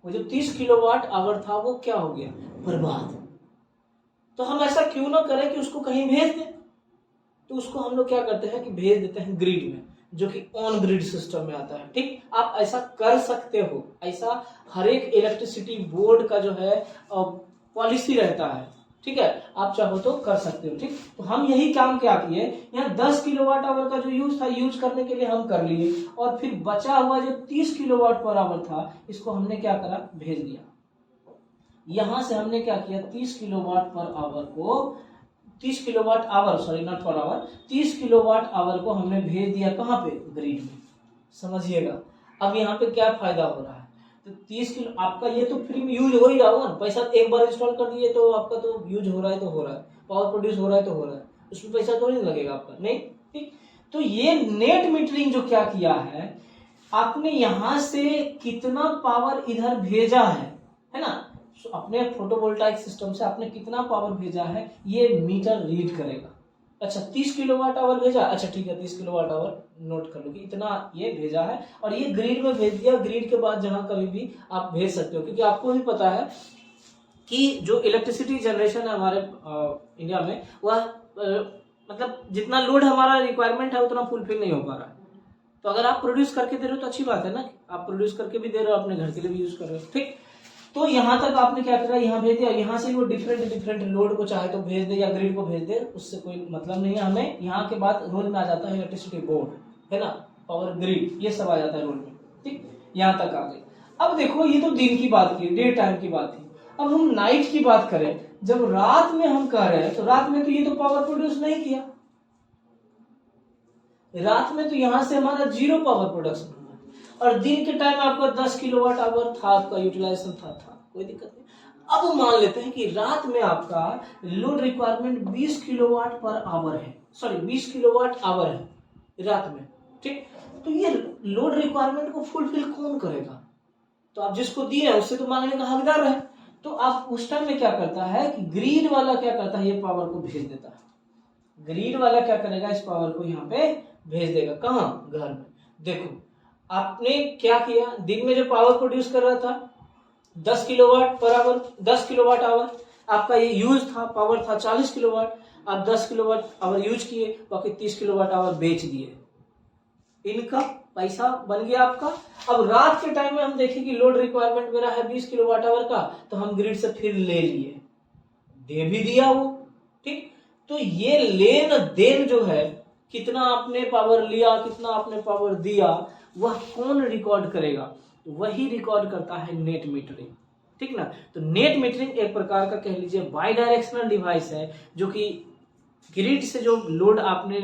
वो जो 30 किलोवाट आवर था वो क्या हो गया, बर्बाद। तो हम ऐसा क्यों ना करें कि उसको कहीं भेज दें, तो उसको हम लोग क्या करते हैं कि भेज देते हैं ग्रिड में, जो कि ऑन ग्रिड सिस्टम में आता है। ठीक, आप ऐसा कर सकते हो, ऐसा हर एक इलेक्ट्रिसिटी बोर्ड का जो है पॉलिसी रहता है, ठीक है, आप चाहो तो कर सकते हो। ठीक, तो हम यही काम क्या किए, यहाँ 10 किलोवाट आवर का जो यूज था, यूज करने के लिए हम कर लिए, और फिर बचा हुआ जो 30 किलोवाट पर आवर था, इसको हमने क्या करा, भेज दिया। यहां से हमने क्या किया, 30 किलोवाट पर आवर को 30 kilowatt hour, sorry not per hour, 30 kilowatt hour को हमने भेज दिया कहां पे, ग्रिड में। समझिएगा अब यहाँ पे क्या फायदा हो रहा है, तो 30 किलो आपका ये तो फ्री में यूज हो ही रहा होगा ना, पैसा एक बार इंस्टॉल कर दिए तो आपका तो यूज हो रहा है, तो हो रहा है, पावर प्रोड्यूस हो रहा है तो हो रहा है, उसमें पैसा तो नहीं लगेगा आपका, नहीं। ठीक, तो ये नेट मीटरिंग जो क्या किया है, आपने यहां से कितना पावर इधर भेजा है ना, अपने फोटोवोल्टाइक सिस्टम से आपने कितना पावर भेजा है ये मीटर रीड करेगा। अच्छा 30 किलोवाट आवर भेजा, अच्छा ठीक है 30 किलोवाट आवर नोट कर लो कि इतना ये भेजा है, और ये ग्रिड में भेज दिया। ग्रिड के बाद जहां कभी भी आप भेज सकते हो, क्योंकि आपको भी पता है कि जो इलेक्ट्रिसिटी जनरेशन है हमारे इंडिया में, वह मतलब जितना लोड हमारा रिक्वायरमेंट है उतना फुलफिल नहीं हो पा रहा है। तो अगर आप प्रोड्यूस करके दे रहे हो तो अच्छी बात है ना, आप प्रोड्यूस करके भी दे रहे हो, अपने घर के लिए भी यूज कर रहे हो। ठीक, तो यहां तक आपने क्या करा, यहाँ भेज दिया, यहाँ से वो डिफरेंट लोड को चाहे तो भेज दे या ग्रिड को भेज दे, उससे कोई मतलब नहीं है हमें। यहाँ के बाद रोल में आ जाता है इलेक्ट्रिसिटी बोर्ड, है ना, पावर ग्रिड, ये सब आ जाता है रोल में। ठीक, यहाँ तक आ गए। अब देखो ये तो दिन की बात की, डे टाइम की बात थी, अब हम नाइट की बात करें, जब रात में हम कह रहे हैं तो रात में तो ये तो पावर प्रोड्यूस नहीं किया, रात में तो यहां से हमारा 0 पावर प्रोडक्शन, और दिन के टाइम आपका 10 किलोवाट आवर था, आपका यूटिलाइजेशन था, कोई दिक्कत नहीं। अब मान लेते हैं कि रात में आपका load requirement 20 kilowatt per hour है, सॉरी 20 किलोवाट आवर है रात में। ठीक, तो ये लोड रिक्वायरमेंट को फुलफिल कौन करेगा, तो आप जिसको दिए है उससे तो मांगने का हकदार है। तो आप उस टाइम में क्या करता है कि ग्रिड वाला क्या करता है, ये पावर को भेज देता है। ग्रिड वाला क्या करेगा, इस पावर को यहाँ पे भेज देगा, कहां, घर में। देखो आपने क्या किया, दिन में जो पावर प्रोड्यूस कर रहा था 10 kilowatt per hour, 10 kilowatt hour आपका ये यूज था, पावर था 40 किलोवाट, आप 10 किलोवाट आवर यूज किए, बाकी 30 किलोवाट आवर बेच दिए, इनका पैसा बन गया आपका। अब रात के टाइम में हम देखें कि लोड रिक्वायरमेंट मेरा है 20 किलोवाट आवर का, तो हम ग्रिड से फिर ले लिए, दे भी दिया वो। ठीक, तो ये लेन देन जो है, कितना आपने पावर लिया, कितना आपने पावर दिया, वह कौन रिकॉर्ड करेगा, तो वही रिकॉर्ड करता है नेट मीटरिंग। ठीक ना, तो नेट मीटरिंग एक प्रकार का कह लीजिए बाई डायरेक्शनल डिवाइस है, जो कि ग्रिड से जो लोड आपने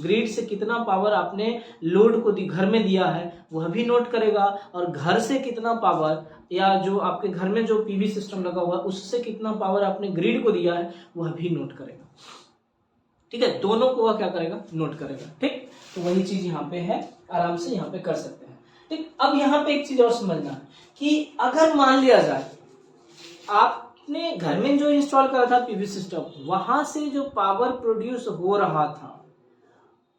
ग्रिड से कितना पावर आपने लोड को घर में दिया है वह भी नोट करेगा, और घर से कितना पावर या जो आपके घर में जो पीवी सिस्टम लगा हुआ है उससे कितना पावर आपने ग्रिड को दिया है वह भी नोट करेगा। ठीक है, दोनों को वह क्या करेगा, नोट करेगा। ठीक, तो वही चीज यहाँ पे है, आराम से यहाँ पे कर सकते हैं। ठीक, अब यहाँ पे एक चीज और समझना है कि अगर मान लिया जाए आपने घर में जो इंस्टॉल करा था पीवी सिस्टम, वहां से जो पावर प्रोड्यूस हो रहा था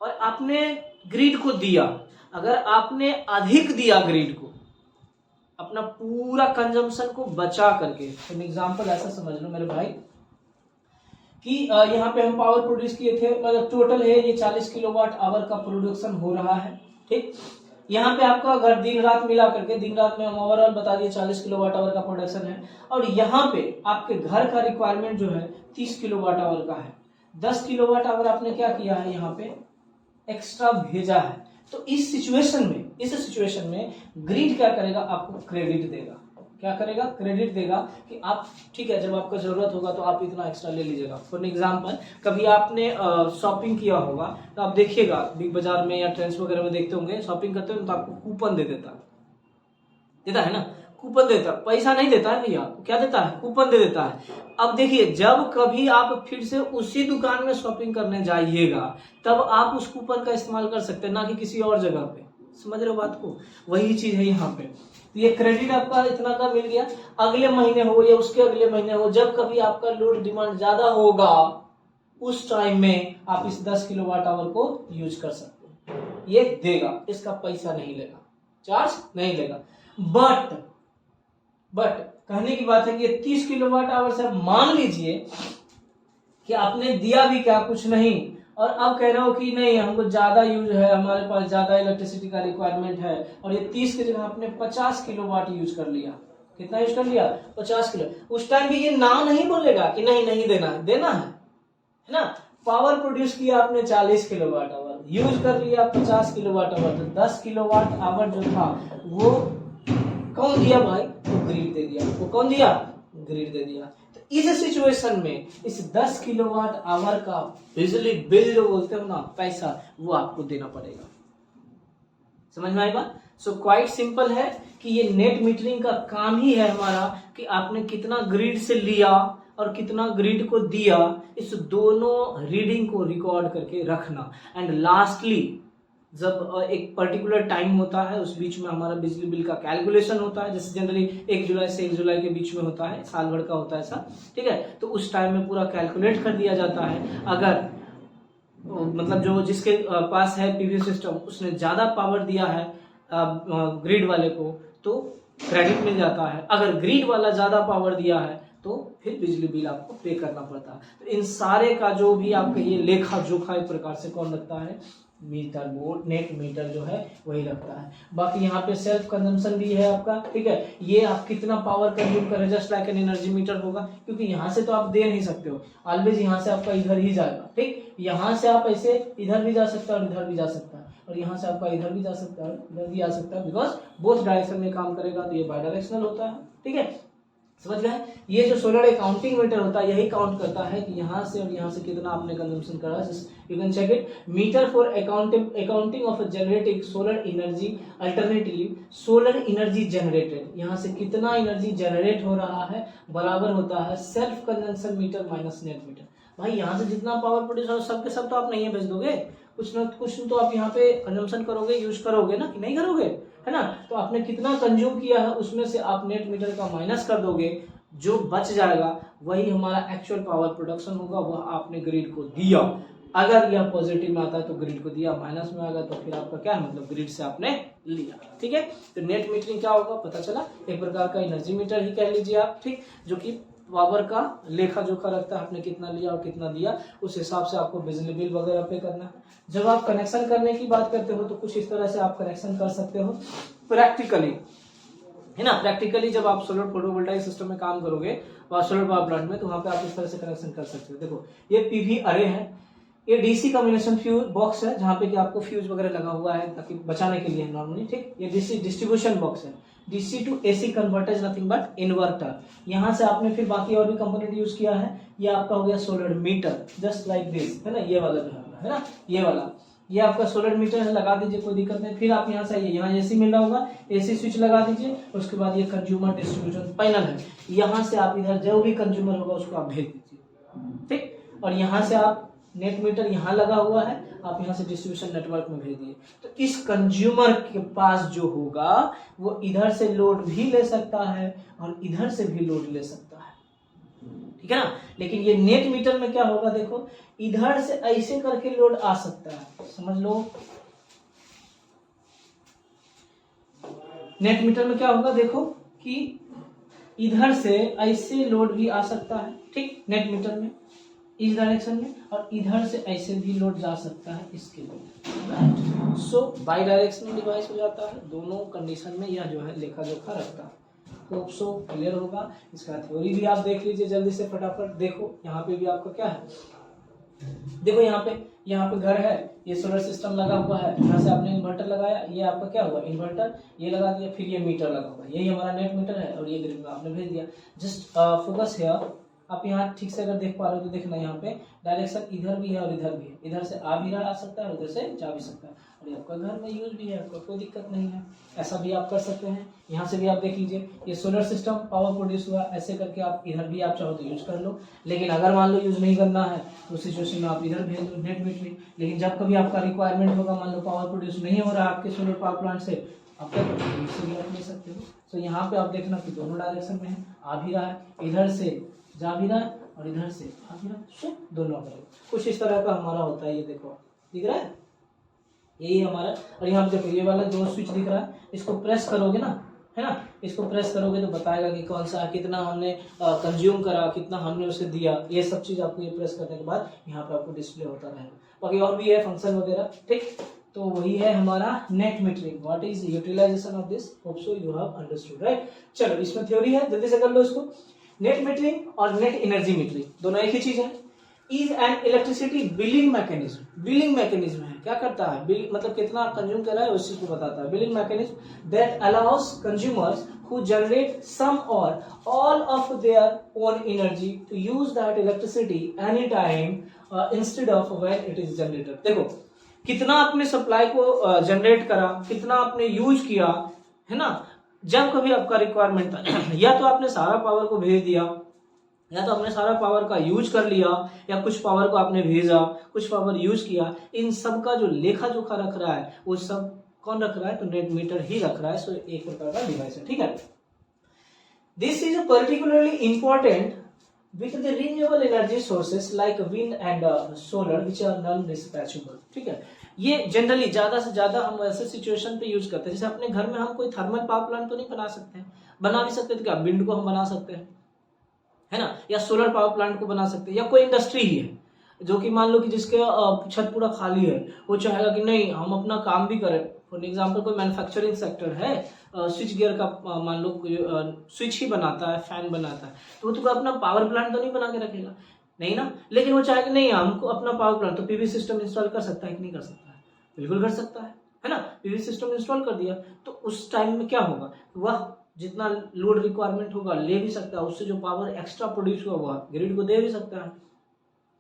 और आपने ग्रिड को दिया, अगर आपने अधिक दिया ग्रिड को, अपना पूरा कंजम्पशन को बचा करके, तो एग्जांपल ऐसा समझ लो मेरे भाई कि यहाँ पे हम पावर प्रोड्यूस किए थे, मतलब टोटल है ये 40 किलोवाट आवर का प्रोडक्शन हो रहा है। ठीक, यहाँ पे आपका अगर दिन रात मिला करके, दिन रात में हम ओवरऑल बता दिए 40 किलोवाट आवर का प्रोडक्शन है, और यहाँ पे आपके घर का रिक्वायरमेंट जो है 30 किलोवाट आवर का है। 10 किलोवाट आवर आपने क्या किया है, यहाँ पे एक्स्ट्रा भेजा है। तो इस सिचुएशन में ग्रिड क्या करेगा, आपको क्रेडिट देगा। क्या करेगा, क्रेडिट देगा कि आप, ठीक है, जब आपको जरूरत होगा तो आप इतना एक्स्ट्रा ले लीजिएगा। फॉर एग्जांपल, कभी आपने शॉपिंग किया होगा तो आप देखिएगा बिग बाजार में या ट्रेंड्स वगैरह में देखते होंगे, शॉपिंग करते हो तो आपको कूपन देता है ना, कूपन देता, पैसा नहीं देता है भैया, क्या देता है, कूपन दे देता है। अब देखिए, जब कभी आप फिर से उसी दुकान में शॉपिंग करने जाइएगा तब आप उस कूपन का इस्तेमाल कर सकते हैं, ना कि किसी और जगह पे। समझ रहे हो बात को, वही चीज है यहाँ पे। तो ये क्रेडिट आपका इतना का मिल गया, अगले महीने हो या उसके अगले महीने हो, जब कभी आपका लोड डिमांड ज्यादा होगा उस टाइम में आप इस 10 किलोवाट आवर को यूज कर सकते हो। ये देगा, इसका पैसा नहीं लेगा, चार्ज नहीं लेगा। बट कहने की बात है कि 30 किलोवाट आवर से मान लीजिए कि आपने दिया भी क्या, कुछ नहीं, और अब कह रहे हो कि नहीं हमको ज्यादा यूज है, हमारे पास ज्यादा इलेक्ट्रिसिटी का रिक्वायरमेंट है, और ये 30 की जगह आपने 50 किलोवाट यूज कर लिया। कितना यूज कर लिया, 50 किलो। उस टाइम भी ये ना नहीं बोलेगा कि नहीं देना है ना। पावर प्रोड्यूस किया आपने 40 किलोवाट आवर, यूज कर लिया 50 किलोवाट आवर, तो 10 किलोवाट आवर जो था वो कौन दिया भाई, वो ग्रिड दे दिया। वो कौन दिया, ग्रिड दे दिया। तो इस सिचुएशन में इस 10 किलोवाट आवर का बिजली बिल जो बोलते हो ना, पैसा, वो आपको देना पड़ेगा। समझ में आई बात। सो क्वाइट सिंपल है कि ये नेट मीटरिंग का काम ही है हमारा कि आपने कितना ग्रिड से लिया और कितना ग्रिड को दिया, इस दोनों रीडिंग को रिकॉर्ड करके रखना। एंड लास्टली जब एक पर्टिकुलर टाइम होता है उस बीच में हमारा बिजली बिल का कैलकुलेशन होता है, जैसे जनरली 1 जुलाई से 1 जुलाई के बीच में होता है, साल भर का होता है ऐसा। ठीक है, तो उस टाइम में पूरा कैलकुलेट कर दिया जाता है। अगर मतलब जो जिसके पास है पीवी सिस्टम उसने ज्यादा पावर दिया है ग्रिड वाले को तो क्रेडिट मिल जाता है, अगर ग्रिड वाला ज्यादा पावर दिया है तो फिर बिजली बिल आपको पे करना पड़ता है। तो इन सारे का जो भी आपका ये लेखा जोखा एक प्रकार से कौन रखता है, मीटर बोर्ड, नेट मीटर जो है वही रखता है। बाकी यहाँ पे सेल्फ कंजम्पशन भी है आपका। ठीक है, ये आप कितना पावर कंज्यूम कर रहे हैं, just like an energy meter होगा, क्योंकि यहाँ से तो आप दे नहीं सकते हो, ऑलवेज यहाँ से आपका इधर ही जाएगा। ठीक, यहाँ से आप ऐसे इधर भी जा सकते हैं और इधर भी जा सकता है, और यहाँ से आपका इधर भी जा सकता है, इधर भी आ सकता है, बिकॉज बोथ डायरेक्शन में काम करेगा, तो ये बाई डायरेक्शनल होता है। ठीक है, समझ गए। ये जो सोलर अकाउंटिंग मीटर होता है यही काउंट करता है कि यहाँ से और यहाँ से कितना आपने कंजम्पशन करा है। You can check it, meter for accounting of generating solar energy, alternatively solar energy generated, यहाँ से कितना एनर्जी जनरेट हो रहा है बराबर होता है self consumption meter minus net meter. भाई यहाँ से जितना पावर प्रोड्यूस हो सब के सब तो आप नहीं भेज दोगे, कुछ ना कुछ तो आप यहाँ पे कंजम्पशन करोगे, यूज करोगे ना, कि नहीं करोगे, है ना। तो आपने कितना कंज्यूम किया है उसमें से आप नेट मीटर का माइनस कर दोगे, जो बच जाएगा वही हमारा एक्चुअल पावर प्रोडक्शन होगा, वह आपने ग्रिड को दिया। अगर यह पॉजिटिव में आता है तो ग्रिड को दिया, माइनस में आएगा तो फिर आपका क्या मतलब ग्रिड से आपने लिया। ठीक है, तो नेट मीटरिंग क्या होगा पता चला, एक प्रकार का एनर्जी मीटर ही कह लीजिए आप। ठीक, जो कि पावर का लेखा जोखा रखता है, आपने कितना लिया और कितना दिया, उस हिसाब से आपको बिजली बिल वगैरह पे करना है। जब आप कनेक्शन करने की बात करते हो तो कुछ इस तरह से आप कनेक्शन कर सकते हो प्रैक्टिकली, है ना। प्रैक्टिकली जब आप सोलर फोटोवोल्टाइक सिस्टम में काम करोगे सोलर पावर प्लांट में, तो वहां पे आप इस तरह से कनेक्शन कर सकते हो। देखो ये पीवी अरे है, ये डीसी कम्युनिकेशन फ्यूज बॉक्स है जहां पे कि आपको फ्यूज वगैरह लगा हुआ है ताकि बचाने के लिए नॉर्मली। ठीक, ये डीसी डिस्ट्रीब्यूशन बॉक्स है, DC to AC converter is nothing but inverter. यहाँ से आपने फिर बाकी और भी कंपोनेंट यूज किया है। ये आपका हो गया solar meter, just like this, है ना, ये वाला जो है ना, ये वाला। ये आपका सोलर मीटर है, लगा दीजिए, कोई दिक्कत नहीं। फिर आप यहाँ से आइए, यहाँ एसी मिल रहा होगा, एसी स्विच लगा दीजिए। उसके बाद ये कंज्यूमर डिस्ट्रीब्यूशन पैनल है, यहाँ से आप इधर जो भी कंज्यूमर होगा उसको आप भेज दीजिए, ठीक। और यहाँ से आप नेट मीटर यहाँ लगा हुआ है, आप यहाँ से डिस्ट्रीब्यूशन नेटवर्क में भेज दिए। तो इस कंज्यूमर के पास जो होगा वो इधर से लोड भी ले सकता है और इधर से भी लोड ले सकता है, ठीक है ना। लेकिन ये नेट मीटर में क्या होगा, देखो इधर से ऐसे करके लोड आ सकता है, समझ लो। नेट मीटर में क्या होगा, देखो कि इधर से ऐसे लोड भी आ सकता है, ठीक, नेट मीटर में इस डायरेक्शन में, और इधर से ऐसे भी लोड जा सकता है इसके लिए। सो बाई डायरेक्शनल डिवाइस हो जाता है, दोनों कंडीशन में यह जो है लेखा जोखा रखता है। होप सो क्लियर होगा। इसका थ्योरी भी आप देख लीजिए जल्दी से फटाफट। देखो यहाँ पे भी आपका क्या है, देखो यहाँ पे घर है, ये सोलर सिस्टम लगा हुआ है, यहाँ से आपने इन्वर्टर लगाया, ये आपका क्या हुआ इन्वर्टर, ये लगा दिया, फिर ये मीटर लगा हुआ है, यही हमारा नेट मीटर है, और ये ग्रिड में आपने भेज दिया। जस्ट फोकस है, आप यहाँ ठीक से अगर देख पा रहे हो तो देखना यहाँ पे डायरेक्शन इधर भी है और इधर भी है, इधर से आ भी आ सकता है, उधर से जा भी सकता है, और ये आपका घर में यूज भी है, आपको कोई दिक्कत नहीं है। ऐसा भी आप कर सकते हैं। यहाँ से भी आप देख लीजिए, ये सोलर सिस्टम पावर प्रोड्यूस हुआ, ऐसे करके आप इधर भी आप चाहो तो यूज कर लो। लेकिन अगर मान लो यूज नहीं करना है तो सिचुएशन में आप इधर भेज दो नेट मीटरिंग। लेकिन जब कभी आपका रिक्वायरमेंट होगा, मान लो पावर प्रोड्यूस नहीं हो रहा आपके सोलर पावर प्लांट से, आप क्या भी आप ले सकते हो। तो यहाँ पे आप देखना कि दोनों डायरेक्शन में है, आ भी रहा है, इधर से जा भी रहा है और इधर से आ भी रहा है, सो दोनों करो। कुछ इस तरह का हमारा होता है, ये देखो दिख रहा है, यही हमारा। और यहाँ पे देखो ये वाला जो स्विच दिख रहा है, इसको प्रेस करोगे ना, है ना, इसको प्रेस करोगे तो बताएगा कि कौन सा कितना हमने कंज्यूम करा, कितना हमने उसे दिया। ये सब चीज आपको ये प्रेस करने के बाद यहाँ पे आपको डिस्प्ले होता रहेगा। बाकी और भी है फंक्शन वगैरह, ठीक। तो वही है हमारा net metering. What is utilization of this, hope so you have understood, right. चलो इसमें थ्योरी है, जल्दी से कर लो इसको। नेट मीटरिंग और नेट एनर्जी मीटरिंग दोनों एक ही चीज है। Is an electricity billing mechanism. Billing mechanism है, क्या करता है, बिल मतलब कितना कंज्यूम कर रहा है उस चीज को बताता है। Billing mechanism that allows consumers who generate some or all of their own energy to use that electricity anytime instead of when it is generated। देखो कितना आपने सप्लाई को जनरेट करा, कितना आपने यूज किया, है ना, जब कभी आपका रिक्वायरमेंट था। या तो आपने सारा पावर को भेज दिया, या तो आपने सारा पावर का यूज कर लिया, या कुछ पावर को आपने भेजा, कुछ पावर यूज किया। इन सब का जो लेखा जोखा रख रहा है वो सब कौन रख रहा है, तो नेट मीटर ही रख रहा है। सो एक प्रकार का डिवाइस है, ठीक है। This is particularly important with the renewable energy sources like wind and solar which are non dispatchable, ठीक है। ये जनरली ज्यादा से ज्यादा हम ऐसे सिचुएशन पे यूज करते हैं, जैसे अपने घर में हम कोई थर्मल पावर प्लांट तो नहीं बना सकते हैं, बना भी सकते थे क्या, विंड को हम बना सकते हैं, है ना, या सोलर पावर प्लांट को बना सकते हैं, या कोई इंडस्ट्री ही है जो कि मान लो कि जिसके छत पूरा खाली है, वो चाहेगा कि नहीं हम अपना काम भी करें। फॉर एग्जांपल कोई मैन्युफैक्चरिंग सेक्टर है, स्विच गियर का मान लो स्विच ही बनाता है, फैन बनाता है, तो वो तो अपना पावर प्लांट तो नहीं बना के रखेगा, नहीं ना। लेकिन वो चाहेगा नहीं हमको अपना पावर प्लांट, तो पीवी सिस्टम इंस्टॉल कर सकता है कि नहीं कर सकता है, बिल्कुल कर सकता है ना। पीवी सिस्टम इंस्टॉल कर दिया तो उस टाइम में क्या होगा, वह जितना लोड रिक्वायरमेंट होगा ले भी सकता है, उससे जो पावर एक्स्ट्रा प्रोड्यूस हुआ वह ग्रिड को दे भी सकता है,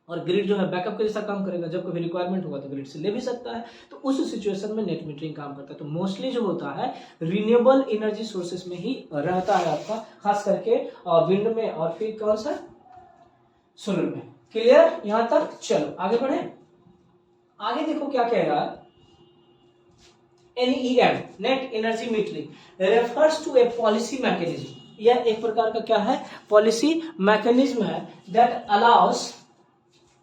और ग्रिड जो है बैकअप के जैसा काम करेगा, जब कभी रिक्वायरमेंट होगा तो ग्रिड से ले भी सकता है। तो उस सिचुएशन में नेट मीटरिंग काम करता है। तो मोस्टली जो होता है रिन्यूएबल एनर्जी सोर्सेस में ही रहता है आपका, खास करके विंड में और फिर कौन सा सोलर में। क्लियर यहां तक, चलो आगे बढ़े। आगे देखो क्या कह रहा है, NEM net energy metering refers to a policy mechanism. यह एक प्रकार का क्या है, पॉलिसी मैकेनिज्म है दैट अलाउस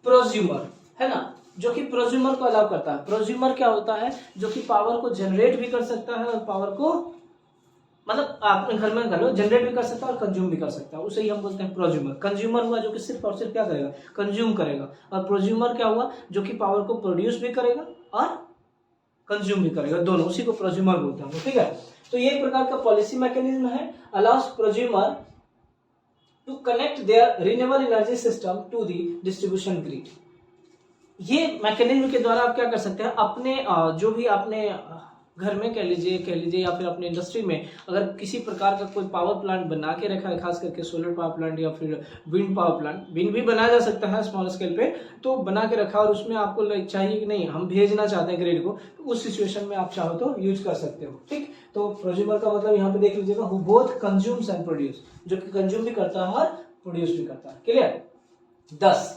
प्रोज्यूमर, है ना, जो कि प्रोज्यूमर को अलाउ करता है। प्रोज्यूमर क्या होता है, जो कि पावर को जनरेट भी कर सकता है और पावर को मतलब अपने घर में घर जनरेट भी कर सकता है और कंज्यूम भी कर सकता है, उसे ही हम बोलते हैं प्रोज्यूमर। कंज्यूमर हुआ जो कि सिर्फ और सिर्फ क्या करेगा, कंज्यूम करेगा, और प्रोज्यूमर क्या हुआ, जो कि पावर को प्रोड्यूस भी करेगा और कंज्यूम भी करेगा, दोनों, उसी को प्रोज्यूमर बोलते हैं, ठीक है। तो ये एक प्रकार का पॉलिसी मैकेनिज्म है, allows prosumer to connect their renewable energy system to the distribution grid. ये मैकेनिज्म के द्वारा आप क्या कर सकते हैं, अपने जो भी आपने घर में कह लीजिए या फिर अपने इंडस्ट्री में अगर किसी प्रकार का कोई पावर प्लांट बना के रखा है, खास करके सोलर पावर प्लांट या फिर विंड पावर प्लांट, विंड भी बनाया जा सकता है स्मॉल स्केल पे, तो बना के रखा और उसमें आपको चाहिए कि नहीं हम भेजना चाहते हैं ग्रिड को, तो उस सिचुएशन में आप चाहो तो यूज कर सकते हो। ठीक, तो प्रोज्यूमर का मतलब यहाँ पे देख लीजिएगा, who both consumes and produce, जो कि कंज्यूम भी करता है और प्रोड्यूस भी करता है। क्लियर। 10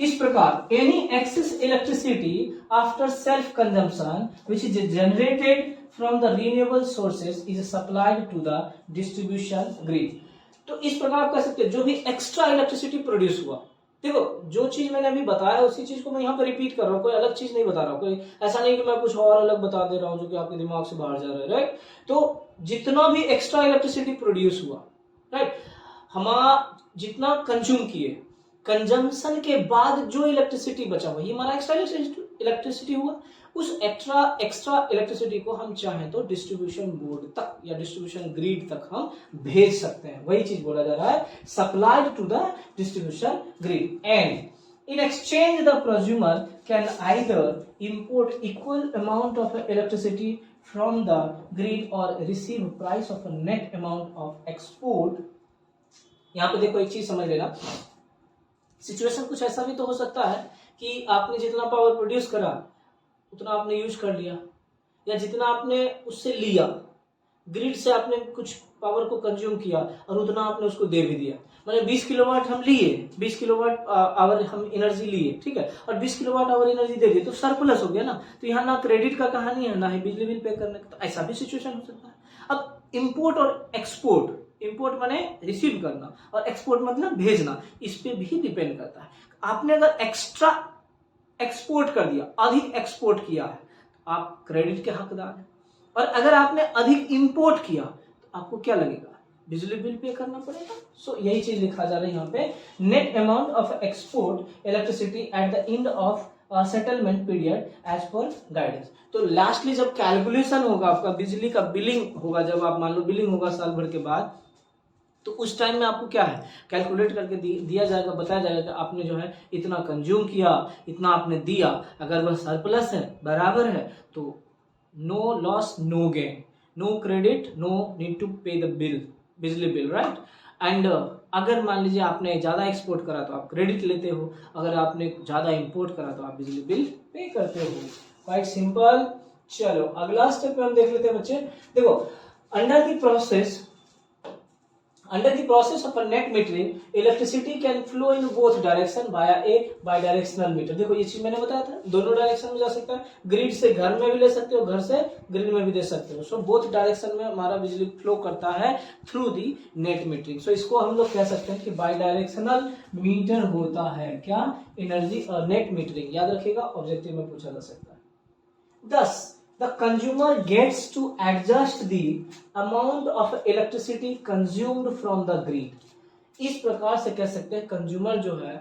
इस प्रकार any excess electricity after self consumption which is generated from the renewable sources is supplied to the distribution grid. तो इस प्रकार आप कह सकते हैं जो भी एक्स्ट्रा इलेक्ट्रिसिटी प्रोड्यूस हुआ, देखो जो चीज मैंने अभी बताया उसी चीज को मैं यहाँ पर रिपीट कर रहा हूँ, कोई अलग चीज नहीं बता रहा हूँ, कोई ऐसा नहीं कि मैं कुछ और अलग बता दे रहा हूँ जो कि आपके दिमाग से बाहर जा रहा है। राइट, तो जितना भी एक्स्ट्रा इलेक्ट्रिसिटी प्रोड्यूस हुआ, राइट, हम जितना कंज्यूम किए, कंजम्पशन के बाद जो इलेक्ट्रिसिटी बचा हुआ, ये हमारा एक्स्ट्रा इलेक्ट्रिसिटी हुआ, उस एक्स्ट्रा इलेक्ट्रिसिटी को हम चाहें तो डिस्ट्रीब्यूशन बोर्ड तक या डिस्ट्रीब्यूशन ग्रिड तक हम भेज सकते हैं। वही चीज बोला जा रहा है, supplied to the distribution grid, and in exchange the prosumer can either import equal amount of electricity from the grid और receive price of net amount of export. यहाँ पे देखो एक चीज समझ लेना, सिचुएशन कुछ ऐसा भी तो हो सकता है कि आपने जितना पावर प्रोड्यूस करा उतना आपने यूज कर लिया, या जितना आपने उससे लिया ग्रिड से, आपने कुछ पावर को कंज्यूम किया और उतना आपने उसको दे भी दिया। मतलब 20 किलोवाट हम लिए, 20 किलोवाट आवर हम एनर्जी लिए, ठीक है, और 20 किलोवाट आवर एनर्जी दे दी, तो सरप्लस हो गया ना। तो यहाँ ना क्रेडिट का कहानी है, ना ही बिजली बिल पे करने का, तो ऐसा भी सिचुएशन हो सकता है। अब इंपोर्ट और एक्सपोर्ट, इंपोर्ट माने रिसीव करना और एक्सपोर्ट मतलब भेजना, इस पे भी डिपेंड करता है। आपने अगर एक्स्ट्रा एक्सपोर्ट कर दिया, अधिक एक्सपोर्ट किया है, तो आप क्रेडिट के हकदार हैं, और अगर आपने अधिक इंपोर्ट किया तो आपको क्या लगेगा, बिजली बिल पे करना पड़ेगा। सो यही चीज लिखा जा रहा है यहाँ पे, net amount of export electricity at the end of settlement period as per guidance. तो लास्टली जब कैलकुलेशन होगा आपका, बिजली का बिलिंग होगा, जब आप मान लो बिलिंग होगा साल भर के बाद, तो उस टाइम में आपको क्या है कैलकुलेट करके दिया जाएगा, बताया जाएगा कि आपने जो है इतना कंज्यूम किया, इतना आपने दिया, अगर वह सरप्लस है, बराबर है, तो no loss no gain, no credit, no need to pay the bill, बिजली बिल, राइट। एंड अगर मान लीजिए आपने ज्यादा एक्सपोर्ट करा तो आप क्रेडिट लेते हो, अगर आपने ज्यादा इंपोर्ट करा तो आप बिजली बिल पे करते हो। Quite simple. चलो अगला स्टेप में हम देख लेते हैं बच्चे। देखो, under the process of a net metering, electricity can flow in both direction via a bidirectional meter। देखो ये चीज मैंने बताया था, दोनों डायरेक्शन में जा सकता है, ग्रिड से घर में भी ले सकते हो, घर से ग्रिड में भी दे सकते हो। सो बोथ डायरेक्शन में हमारा बिजली फ्लो करता है थ्रू दी नेट मीटरिंग। सो इसको हम लोग कह सकते हैं कि बाई डायरेक्शनल मीटर होता है क्या, एनर्जी नेट मीटरिंग। याद रखिएगा, ऑब्जेक्टिव में पूछा जा सकता है। 10 the consumer gets to adjust the amount of electricity consumed from the grid। इस प्रकार से कह सकते हैं कंज्यूमर जो है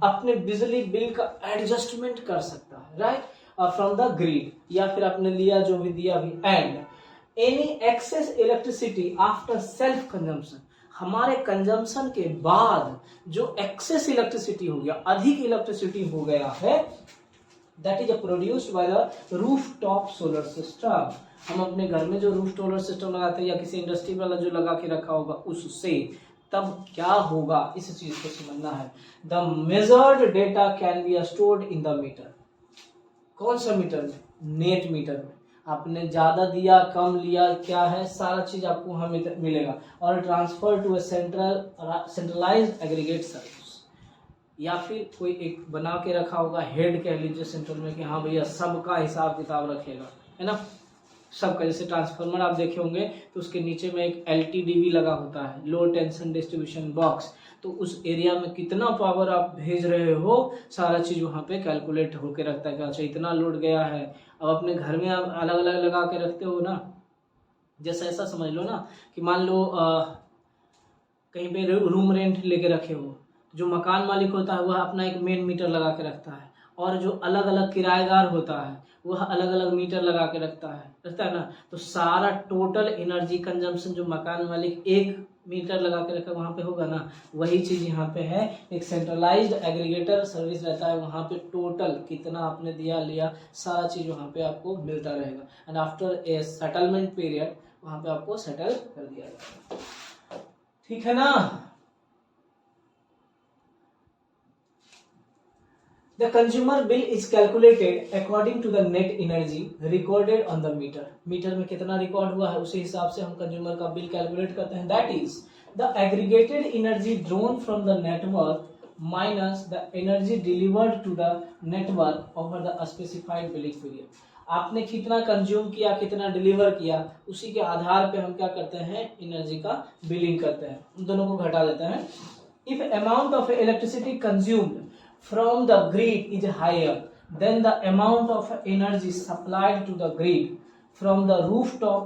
अपने बिजली बिल का एडजस्टमेंट कर सकता है, राइट, फ्रॉम द ग्रिड, या फिर आपने लिया जो भी दिया भी। And any excess electricity after self consumption, हमारे कंजम्पशन के बाद जो एक्सेस इलेक्ट्रिसिटी हो गया, अधिक इलेक्ट्रिसिटी हो गया है, that is produced by the rooftop solar system। हम अपने घर में जो रूफ सोलर सिस्टम लगाते हैं या किसी इंडस्ट्री वाला जो लगा के रखा होगा उससे, तब क्या होगा इस चीज को समझना है। The measured data can be stored in the meter. कौन सा मीटर में, नेट मीटर में। आपने ज्यादा दिया, कम लिया, क्या है, सारा चीज आपको वहां मिलेगा। और transfer to a centralized aggregate service, या फिर कोई एक बना के रखा होगा हेड कह लीजिए सेंट्रल में, कि हाँ भैया सबका हिसाब किताब रखेगा, है ना, सबका। जैसे ट्रांसफार्मर आप देखे होंगे तो उसके नीचे में एक LTDB लगा होता है, लो टेंशन डिस्ट्रीब्यूशन बॉक्स, तो उस एरिया में कितना पावर आप भेज रहे हो, सारा चीज वहां पे कैलकुलेट होके रखता है कि अच्छा इतना लोड गया है। अब अपने घर में आप अलग अलग लगा के रखते हो ना, जैसा ऐसा समझ लो ना कि मान लो कहीं पे रूम रेंट लेके रखे हो, जो मकान मालिक होता है वह अपना एक मेन मीटर लगा के रखता है, और जो अलग अलग किराएदार होता है वह अलग अलग मीटर लगा के रखता है ना। तो सारा टोटल एनर्जी कंजम्पशन जो मकान मालिक एक मीटर लगा के रखा वहाँ पे होगा ना, वही चीज यहाँ पे है। एक सेंट्रलाइज्ड एग्रीगेटर सर्विस रहता है, वहाँ पे टोटल कितना आपने दिया लिया सारा चीज वहाँ पे आपको मिलता रहेगा। And after a settlement period वहाँ पे आपको सेटल कर दिया जाएगा। ठीक है ना। The consumer bill is calculated according to the net energy recorded on the meter. Meter में कितना रिकॉर्ड हुआ है उसी हिसाब से हम कंज्यूमर का बिल कैलकुलेट करते हैं। That is the aggregated energy drawn from the network minus the energy delivered to the network over the specified billing period. आपने कितना कंज्यूम किया, कितना डिलीवर किया, उसी के आधार पे हम क्या करते हैं, एनर्जी का बिलिंग करते हैं। उन दोनों को घटा देते हैं। If amount of electricity consumed from the grid is higher than the amount of energy supplied to the grid from the rooftop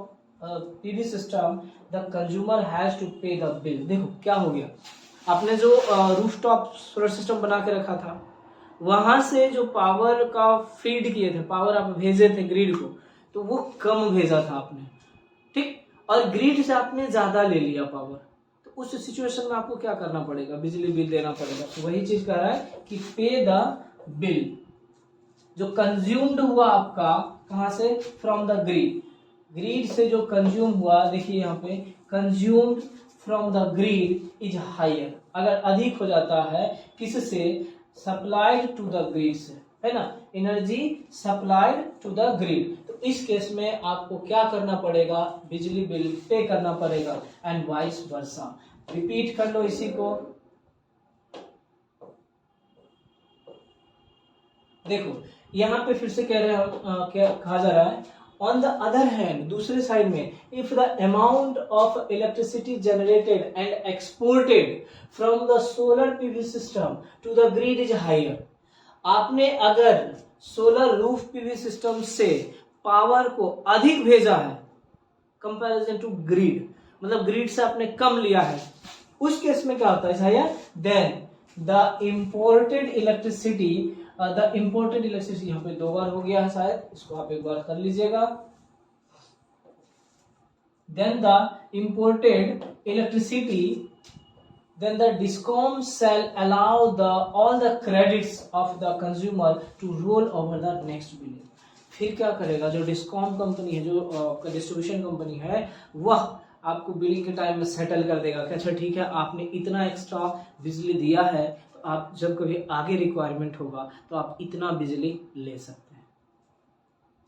PV system, the consumer has to pay the bill. देखो क्या हो गया, आपने जो rooftop solar system बना के रखा था, वहां से जो पावर का फीड किए थे, पावर आप भेजे थे ग्रिड को, तो वो कम भेजा था आपने, ठीक, और ग्रिड से आपने ज्यादा ले लिया पावर। उस सिचुएशन में आपको क्या करना पड़ेगा, बिजली बिल देना पड़ेगा। तो वही चीज कह रहा है कि पे द बिल, जो कंज्यूम्ड हुआ आपका कहां से, फ्रॉम द ग्रिड, ग्रिड से जो कंज्यूम हुआ, देखिए यहाँ पे consumed from the grid is higher, अगर अधिक हो जाता है किससे, सप्लाइड टू द ग्रिड से, है ना, energy supplied to the grid. तो इस केस में आपको क्या करना पड़ेगा, बिजली बिल पे करना पड़ेगा, एंड वाइस वर्सा। रिपीट कर लो इसी को। देखो यहां पे फिर से कह रहे हैं, क्या कहा जा रहा है, ऑन द अदर हैंड, दूसरे साइड में, if the amount of electricity generated and exported from the solar PV system to the grid is higher, आपने अगर सोलर रूफ पीवी सिस्टम से पावर को अधिक भेजा है कंपैरिजन टू ग्रिड, मतलब ग्रिड से आपने कम लिया है, उस केस में क्या होता है, देन द इम्पोर्टेड इलेक्ट्रिसिटी, यहाँ पे 2 बार हो गया है शायद, इसको आप एक बार कर लीजिएगा। Then the imported electricity, then the DISCOM shall allow all the credits of the consumer to roll over the next billing. फिर क्या करेगा, जो डिस्कॉम कंपनी है, जो डिस्ट्रीब्यूशन कंपनी है, वह आपको बिलिंग के टाइम में सेटल कर देगा कि अच्छा ठीक है, आपने इतना एक्स्ट्रा बिजली दिया है, तो आप जब कभी आगे रिक्वायरमेंट होगा तो आप इतना बिजली ले सकते हैं।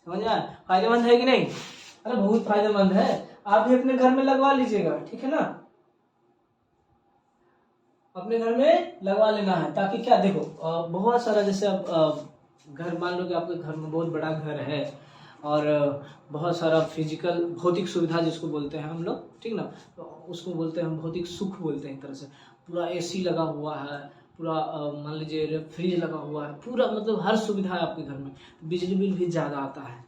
समझ आया, फायदेमंद है कि नहीं? अरे बहुत फायदेमंद है, आप भी अपने घर में लगवा लीजिएगा, ठीक है ना, अपने घर में लगवा लेना है, ताकि क्या, देखो बहुत सारा, जैसे अब घर, मान लो कि आपके घर में बहुत बड़ा घर है और बहुत सारा फिजिकल भौतिक सुविधा जिसको बोलते हैं हम लोग, ठीक ना, तो उसको बोलते हैं हम भौतिक सुख बोलते हैं एक तरह से। पूरा एसी लगा हुआ है, पूरा मान लीजिए फ्रिज लगा हुआ है, पूरा मतलब हर सुविधा है आपके घर में, तो बिजली बिल भी ज़्यादा आता है।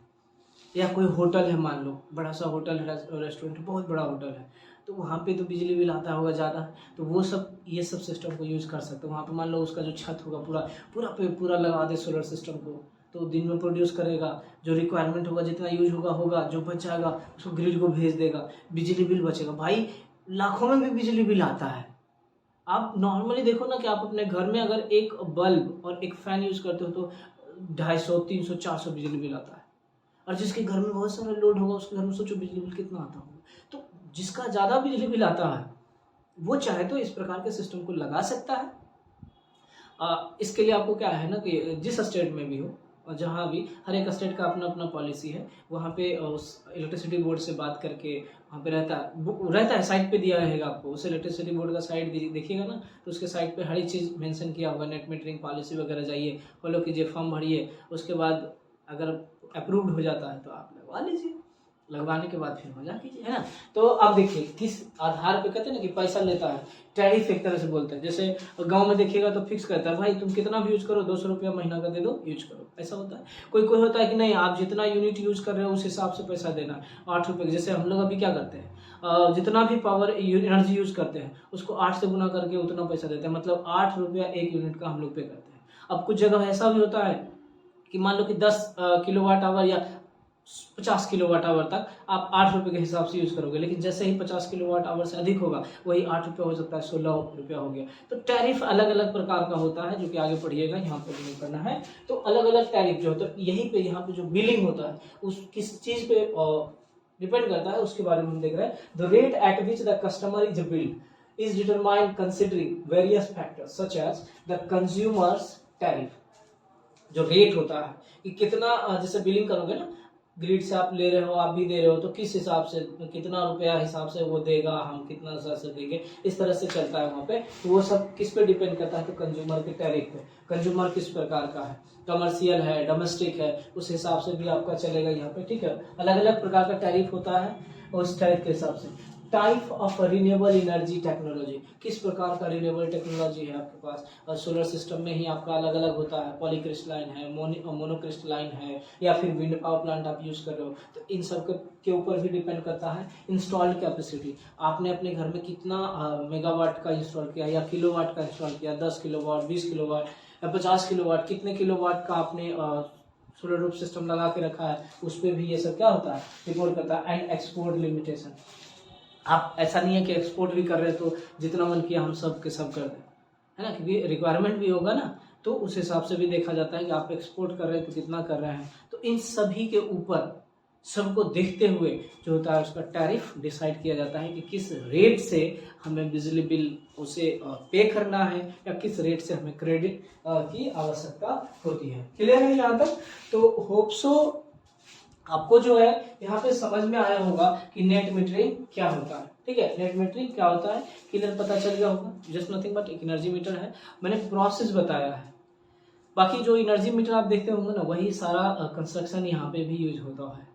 या कोई होटल है, मान लो बड़ा सा होटल है, रेस्टोरेंट, बहुत बड़ा होटल है, तो वहाँ पे तो बिजली बिल आता होगा ज़्यादा, तो वो सब, ये सब सिस्टम को यूज़ कर सकते हो। वहाँ पे मान लो उसका जो छत होगा पूरा लगा दे सोलर सिस्टम को, तो दिन में प्रोड्यूस करेगा, जो रिक्वायरमेंट होगा, जितना यूज होगा, जो बच जाएगा उसको ग्रिड को भेज देगा, बिजली बिल बचेगा। भाई लाखों में भी बिजली बिल आता है। आप नॉर्मली देखो ना कि आप अपने घर में अगर एक बल्ब और एक फैन यूज करते हो तो 250, 300, 400 बिजली बिल आता है, और जिसके घर में बहुत सारा लोड होगा उसके घर में सोचो बिजली बिल कितना आता होगा। तो जिसका ज़्यादा बिजली बिल आता है वो चाहे तो इस प्रकार के सिस्टम को लगा सकता है। इसके लिए आपको क्या है ना कि जिस स्टेट में भी हो, और जहाँ भी, हर एक स्टेट का अपना अपना पॉलिसी है, वहाँ पे उस इलेक्ट्रिसिटी बोर्ड से बात करके वहाँ पे रहता है, साइट पे दिया रहेगा आपको, उस इलेक्ट्रिसिटी बोर्ड का साइट देखिएगा ना, तो उसके साइट पे हर एक चीज़ मेंशन किया होगा, नेट मीटरिंग पॉलिसी वगैरह, जाइए फॉलो कीजिए, फॉर्म भरिए, उसके बाद अगर अप्रूव्ड हो जाता है तो आप लगवा लीजिए, लगवाने के बाद फिर मजा कीजिए, है ना। तो अब देखिए किस आधार पे कहते हैं ना कि पैसा लेता है, टैरिफ एक तरह से बोलते हैं। जैसे गांव में देखिएगा तो फिक्स करता है, भाई तुम कितना भी यूज करो, 200 रुपया महीना का दे दो, यूज करो, ऐसा होता है। कोई होता है कि नहीं, आप जितना यूनिट यूज कर रहे हो उस हिसाब से पैसा देना, 8 रुपये। जैसे हम लोग अभी क्या करते हैं, जितना भी पावर एनर्जी यूज करते हैं उसको 8 से गुना करके उतना पैसा देते हैं, मतलब 8 रुपया 1 यूनिट का हम लोग पे करते हैं। अब कुछ जगह ऐसा भी होता है कि मान लो कि 10 किलोवाट आवर या 50 किलोवाट आवर तक आप 8 रुपये के हिसाब से यूज़ करोगे, लेकिन जैसे ही 50 किलोवाट आवर से अधिक होगा वही 8 रुपये हो सकता है 16 रुपया हो गया। तो टैरिफ अलग अलग प्रकार का होता है, जो कि आगे पढ़िएगा, यहाँ पर नहीं करना है। तो अलग अलग टैरिफ जो होता है, यहीं पे यहाँ पे जो बिलिंग होता है उस किस चीज़ पे डिपेंड करता है उसके बारे में हम देख रहे हैं। The rate at which the customer is billed is determined considering various factors such as the consumer's tariff. जो रेट होता है कि कितना, जैसे बिलिंग करोगे ना, ग्रिड से आप ले रहे हो, आप भी दे रहे हो, तो किस हिसाब से, कितना रुपया हिसाब से वो देगा, हम कितना हिसाब से देंगे, इस तरह से चलता है वहाँ पे। तो वो सब किस पे डिपेंड करता है, तो कंज्यूमर के टैरिफ पे। कंज्यूमर किस प्रकार का है, कमर्शियल है, डोमेस्टिक है, उस हिसाब से भी आपका चलेगा यहाँ पे, ठीक है। अलग अलग प्रकार का टैरिफ होता है और उस टैरिफ के हिसाब से। Type of renewable energy technology, किस प्रकार का रिन्यूएबल टेक्नोलॉजी है आपके पास, और सोलर सिस्टम में ही आपका अलग अलग होता है, पॉलीक्रिस्टलाइन है, मोनोक्रिस्टलाइन है, या फिर विंड पावर प्लांट आप यूज कर रहे हो, तो इन सब के ऊपर भी डिपेंड करता है। इंस्टॉल्ड कैपेसिटी, आपने अपने घर में कितना मेगावाट का इंस्टॉल किया या किलोवाट का इंस्टॉल किया, 10 किलोवाट, 20 किलोवाट या 50 किलोवाट, कितने किलोवाट का आपने सोलर रूफ सिस्टम लगा के रखा है, उस पर भी ये सब क्या होता है, रिपोर्ट करता है। एंड एक्सपोर्ट लिमिटेशन, आप ऐसा नहीं है कि एक्सपोर्ट भी कर रहे हैं तो जितना मन किया हम सब के सब कर दें, है ना, क्योंकि रिक्वायरमेंट भी होगा ना, तो उस हिसाब से भी देखा जाता है कि आप एक्सपोर्ट कर रहे हैं तो कितना कर रहे हैं। तो इन सभी के ऊपर सबको देखते हुए जो होता है उसका टैरिफ डिसाइड किया जाता है कि किस रेट से हमें बिजली बिल उसे पे करना है या किस रेट से हमें क्रेडिट की आवश्यकता होती है। क्लियर है यहाँ तक? तो होप सो आपको जो है यहाँ पे समझ में आया होगा कि नेट मीटरिंग क्या होता है, ठीक है। नेट मीटरिंग क्या होता है क्लियर पता चल गया होगा। जस्ट नथिंग बट एक एनर्जी मीटर है, मैंने प्रोसेस बताया है। बाकी जो एनर्जी मीटर आप देखते होंगे ना, वही सारा कंस्ट्रक्शन यहाँ पे भी यूज होता है,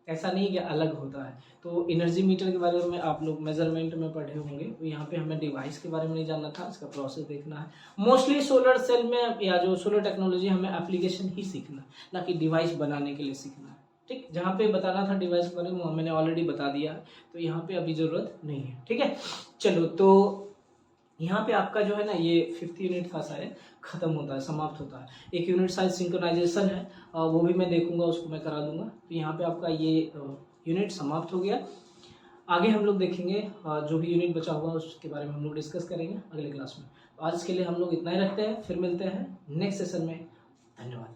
ऐसा नहीं कि अलग होता है। तो एनर्जी मीटर के बारे में आप लोग मेजरमेंट में पढ़े होंगे, तो यहाँ पे हमें डिवाइस के बारे में नहीं जानना था, इसका प्रोसेस देखना है। मोस्टली सोलर सेल में या जो सोलर टेक्नोलॉजी हमें एप्लीकेशन ही सीखना, ना कि डिवाइस बनाने के लिए सीखना है, ठीक। जहाँ पे बताना था डिवाइस के बारे में मैंने ऑलरेडी बता दिया है, तो यहाँ पे अभी जरूरत नहीं है, ठीक है। चलो, तो यहाँ पे आपका जो है ना ये 5th यूनिट था शायद खत्म होता है, समाप्त होता है। एक यूनिट शायद सिंक्रोनाइजेशन है, वो भी मैं देखूंगा, उसको मैं करा दूंगा। तो यहाँ पे आपका ये यूनिट समाप्त हो गया। आगे हम लोग देखेंगे जो भी यूनिट बचा हुआ उसके बारे में हम लोग डिस्कस करेंगे अगले क्लास में। तो आज के लिए हम लोग इतना ही रखते हैं, फिर मिलते हैं नेक्स्ट सेशन में। धन्यवाद।